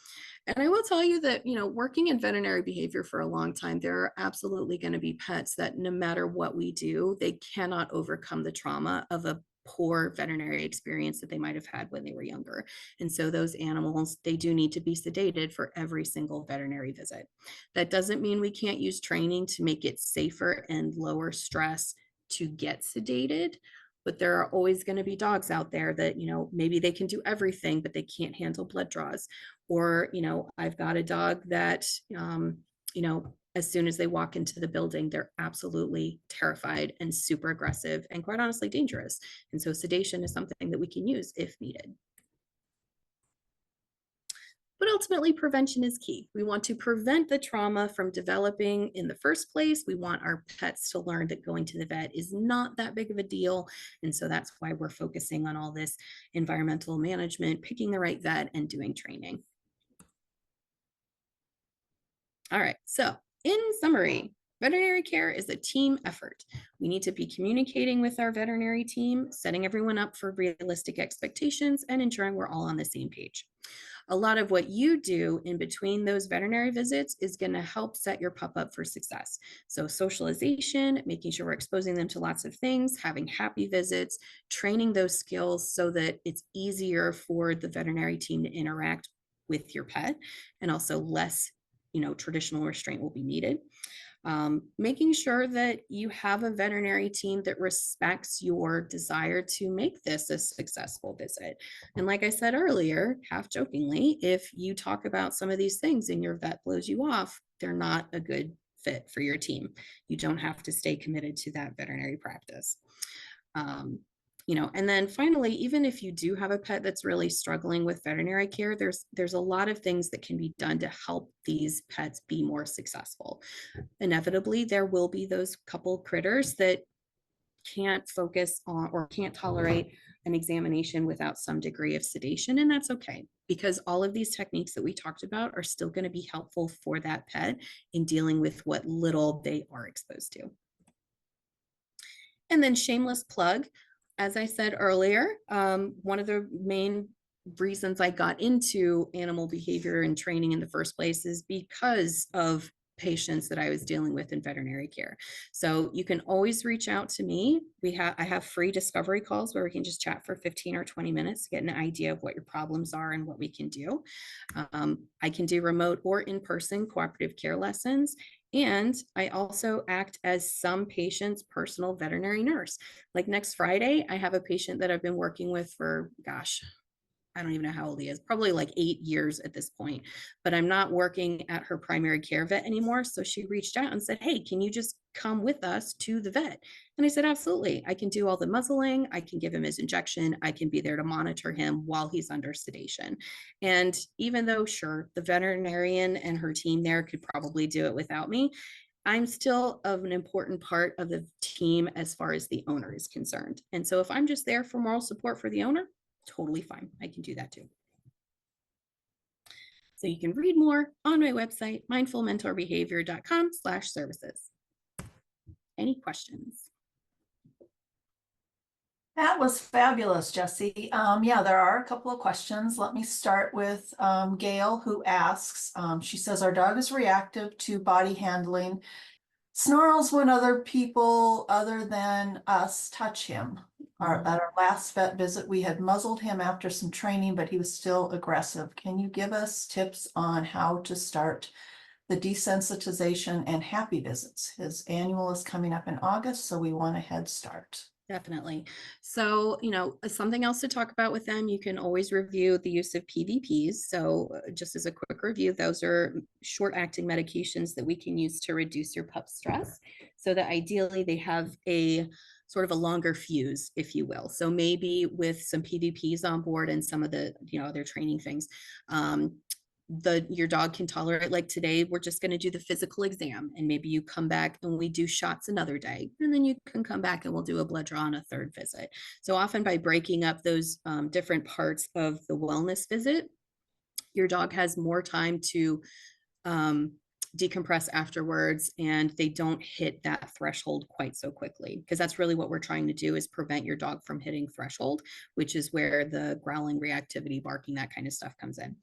And I will tell you that, working in veterinary behavior for a long time, there are absolutely going to be pets that no matter what we do, they cannot overcome the trauma of a poor veterinary experience that they might have had when they were younger. And so those animals, they do need to be sedated for every single veterinary visit. That doesn't mean we can't use training to make it safer and lower stress to get sedated. But there are always going to be dogs out there that, maybe they can do everything, but they can't handle blood draws. Or, I've got a dog that, as soon as they walk into the building, they're absolutely terrified and super aggressive and quite honestly dangerous. And so sedation is something that we can use if needed. But ultimately, prevention is key. We want to prevent the trauma from developing in the first place. We want our pets to learn that going to the vet is not that big of a deal. And so that's why we're focusing on all this environmental management, picking the right vet, and doing training. All right, so in summary, veterinary care is a team effort. We need to be communicating with our veterinary team, setting everyone up for realistic expectations, and ensuring we're all on the same page. A lot of what you do in between those veterinary visits is going to help set your pup up for success. So socialization, making sure we're exposing them to lots of things, having happy visits, training those skills so that it's easier for the veterinary team to interact with your pet, and also less, traditional restraint will be needed. Making sure that you have a veterinary team that respects your desire to make this a successful visit. And like I said earlier, half jokingly, if you talk about some of these things and your vet blows you off, they're not a good fit for your team. You don't have to stay committed to that veterinary practice. And then finally, even if you do have a pet that's really struggling with veterinary care, there's a lot of things that can be done to help these pets be more successful. Inevitably, there will be those couple critters that can't focus on or can't tolerate an examination without some degree of sedation, and that's okay, because all of these techniques that we talked about are still going to be helpful for that pet in dealing with what little they are exposed to. And then shameless plug, as I said earlier, one of the main reasons I got into animal behavior and training in the first place is because of patients that I was dealing with in veterinary care. So you can always reach out to me. I have free discovery calls where we can just chat for 15 or 20 minutes to get an idea of what your problems are and what we can do. I can do remote or in-person cooperative care lessons. And I also act as some patient's personal veterinary nurse. Like next Friday, I have a patient that I've been working with for, I don't even know how old he is, probably like 8 years at this point, but I'm not working at her primary care vet anymore. So she reached out and said, hey, can you just come with us to the vet? And I said, absolutely. I can do all the muzzling. I can give him his injection. I can be there to monitor him while he's under sedation. And even though, sure, the veterinarian and her team there could probably do it without me, I'm still of an important part of the team as far as the owner is concerned. And so if I'm just there for moral support for the owner, totally fine. I can do that too. So you can read more on my website, mindfulmentorbehavior.com/services. Any questions? That was fabulous, Jessey. Yeah, there are a couple of questions. Let me start with Gail, who asks, she says, our dog is reactive to body handling, snarls when other people other than us touch him. At our last vet visit, we had muzzled him after some training, but he was still aggressive. Can you give us tips on how to start the desensitization and happy visits? His annual is coming up in August, so we want a head start. Definitely. So, something else to talk about with them, you can always review the use of PVPs. So, just as a quick review, those are short acting medications that we can use to reduce your pup's stress. So that ideally they have a sort of a longer fuse, if you will. So maybe with some PVPs on board and some of the, other training things, your dog can tolerate. Like today we're just going to do the physical exam, and maybe you come back and we do shots another day, and then you can come back and we'll do a blood draw on a third visit. So often by breaking up those different parts of the wellness visit, your dog has more time to decompress afterwards, and they don't hit that threshold quite so quickly, because that's really what we're trying to do, is prevent your dog from hitting threshold, which is where the growling, reactivity, barking, that kind of stuff comes in.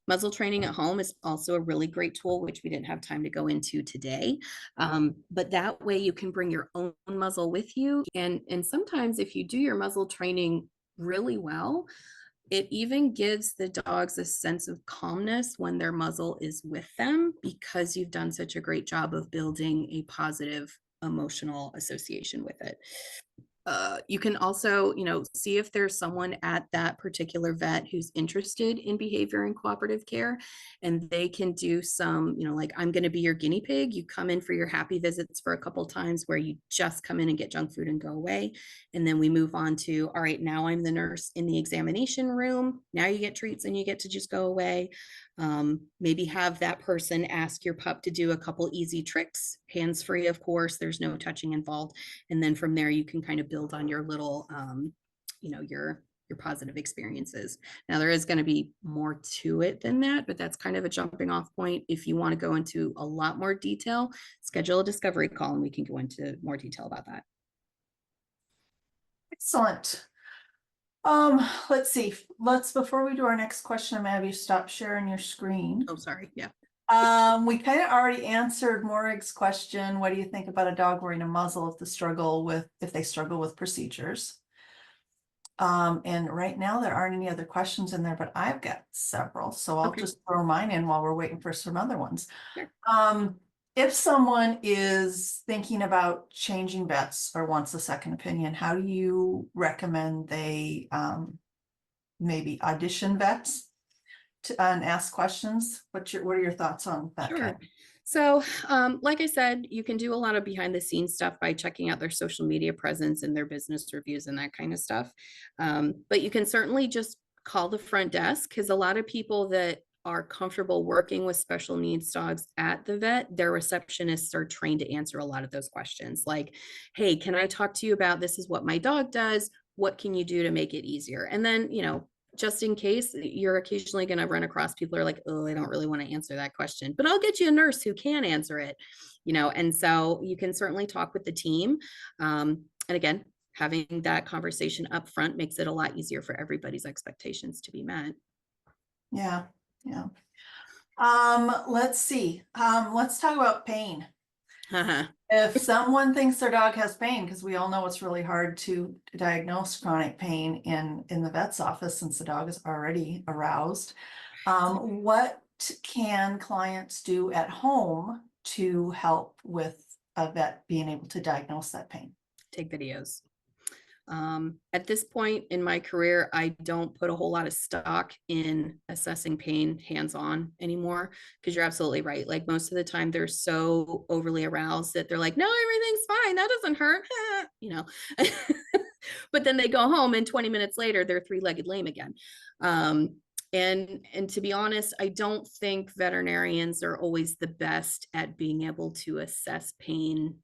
Muzzle training at home is also a really great tool, which we didn't have time to go into today. But that way you can bring your own muzzle with you. And sometimes if you do your muzzle training really well, it even gives the dogs a sense of calmness when their muzzle is with them, because you've done such a great job of building a positive emotional association with it. You can also, see if there's someone at that particular vet who's interested in behavior and cooperative care, and they can do some, like, I'm going to be your guinea pig. You come in for your happy visits for a couple times where you just come in and get junk food and go away. And then we move on to, all right, now I'm the nurse in the examination room. Now you get treats and you get to just go away. Maybe have that person ask your pup to do a couple easy tricks, hands-free, of course, there's no touching involved. And then from there, you can kind of build on your little, your positive experiences. Now there is going to be more to it than that, but that's kind of a jumping off point. If you want to go into a lot more detail, schedule a discovery call and we can go into more detail about that. Excellent. Let's see. Before we do our next question, I'm gonna have you stop sharing your screen. Oh, sorry. Yeah. We kind of already answered Morig's question. What do you think about a dog wearing a muzzle if they struggle with procedures? And right now there aren't any other questions in there, but I've got several, so I'll just throw mine in while we're waiting for some other ones. Sure. If someone is thinking about changing vets or wants a second opinion, how do you recommend they maybe audition vets and ask questions? What are your thoughts on that? Sure. So, like I said, you can do a lot of behind the scenes stuff by checking out their social media presence and their business reviews and that kind of stuff. But you can certainly just call the front desk, because a lot of people that are comfortable working with special needs dogs at the vet, their receptionists are trained to answer a lot of those questions. Like, hey, can I talk to you about, this is what my dog does. What can you do to make it easier? And then, just in case, you're occasionally going to run across people who are like, oh, I don't really want to answer that question, but I'll get you a nurse who can answer it, and so you can certainly talk with the team. And again, having that conversation up front makes it a lot easier for everybody's expectations to be met. Yeah. Yeah. Let's see. Let's talk about pain. If someone thinks their dog has pain, because we all know it's really hard to diagnose chronic pain in the vet's office since the dog is already aroused, what can clients do at home to help with a vet being able to diagnose that pain? Take videos. At this point in my career, I don't put a whole lot of stock in assessing pain hands-on anymore, because you're absolutely right. Like, most of the time they're so overly aroused that they're like, no, everything's fine. That doesn't hurt. But then they go home and 20 minutes later, they're three-legged lame again. And to be honest, I don't think veterinarians are always the best at being able to assess pain,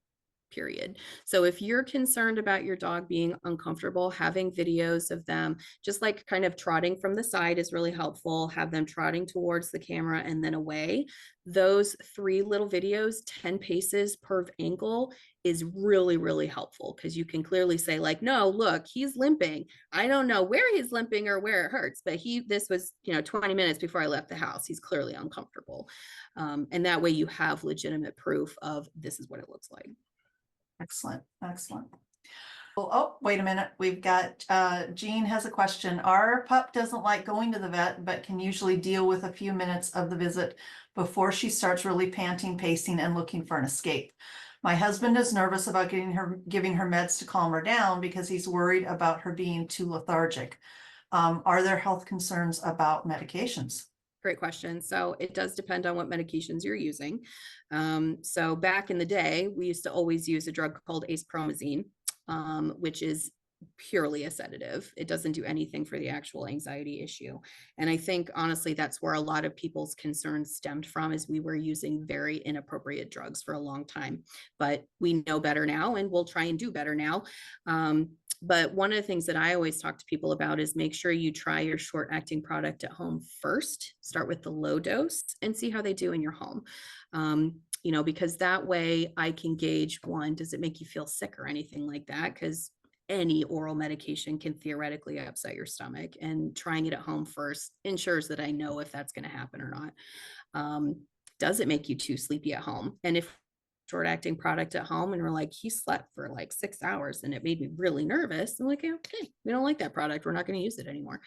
period. So if you're concerned about your dog being uncomfortable, having videos of them just like kind of trotting from the side is really helpful. Have them trotting towards the camera and then away. Those 3 little videos, 10 paces per ankle, is really, really helpful, because you can clearly say like, no, look, he's limping. I don't know where he's limping or where it hurts, but this was, 20 minutes before I left the house. He's clearly uncomfortable. And that way you have legitimate proof of this is what it looks like. Excellent, excellent. Well, oh, wait a minute. We've got, Jean has a question. Our pup doesn't like going to the vet, but can usually deal with a few minutes of the visit before she starts really panting, pacing, and looking for an escape. My husband is nervous about giving her meds to calm her down because he's worried about her being too lethargic. Are there health concerns about medications? Great question. So it does depend on what medications you're using. So back in the day, we used to always use a drug called acepromazine, which is purely a sedative. It doesn't do anything for the actual anxiety issue. And I think honestly, that's where a lot of people's concerns stemmed from, is we were using very inappropriate drugs for a long time, but we know better now and we'll try and do better now. But one of the things that I always talk to people about is make sure you try your short acting product at home first. Start with the low dose and see how they do in your home. Because that way I can gauge, one, does it make you feel sick or anything like that? Because any oral medication can theoretically upset your stomach, and trying it at home first ensures that I know if that's going to happen or not. Does it make you too sleepy at home? And if short acting product at home and we're like, he slept for like 6 hours and it made me really nervous, I'm like, okay, we don't like that product, we're not going to use it anymore.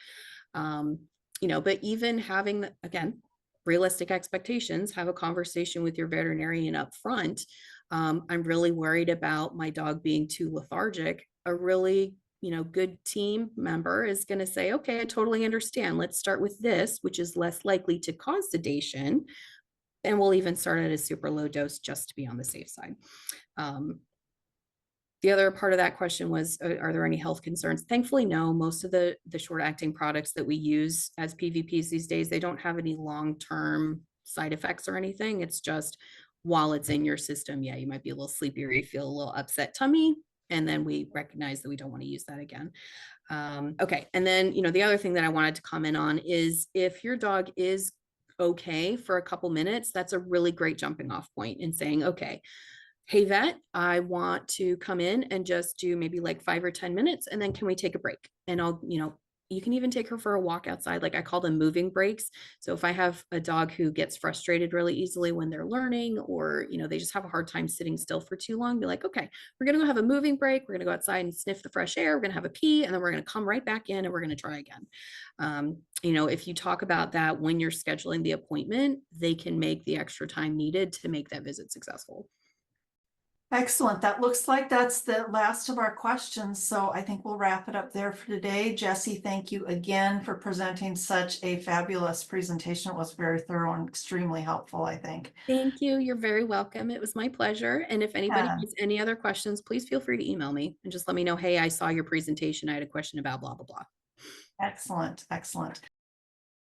But even having, again, realistic expectations, have a conversation with your veterinarian up front. I'm really worried about my dog being too lethargic. A really good team member is going to say, okay, I totally understand, let's start with this, which is less likely to cause sedation, and we'll even start at a super low dose just to be on the safe side. The other part of that question was, are there any health concerns? Thankfully, no. Most of the short acting products that we use as PVPs these days, they don't have any long-term side effects or anything. It's just while it's in your system, yeah, you might be a little sleepy or you feel a little upset tummy. And then we recognize that we don't want to use that again. Okay. And then, the other thing that I wanted to comment on is if your dog is okay for a couple minutes, that's a really great jumping off point in saying, okay, hey vet, I want to come in and just do maybe like 5 or 10 minutes, and then can we take a break? And I'll, you can even take her for a walk outside. Like I call them moving breaks. So if I have a dog who gets frustrated really easily when they're learning, or, they just have a hard time sitting still for too long, be like, okay, we're going to go have a moving break. We're going to go outside and sniff the fresh air. We're going to have a pee, and then we're going to come right back in and we're going to try again. If you talk about that when you're scheduling the appointment, they can make the extra time needed to make that visit successful. Excellent. That looks like that's the last of our questions. So I think we'll wrap it up there for today. Jessey, thank you again for presenting such a fabulous presentation. It was very thorough and extremely helpful, I think. Thank you. You're very welcome. It was my pleasure. And if anybody Yeah. has any other questions, please feel free to email me and just let me know, hey, I saw your presentation. I had a question about blah, blah, blah. Excellent. Excellent.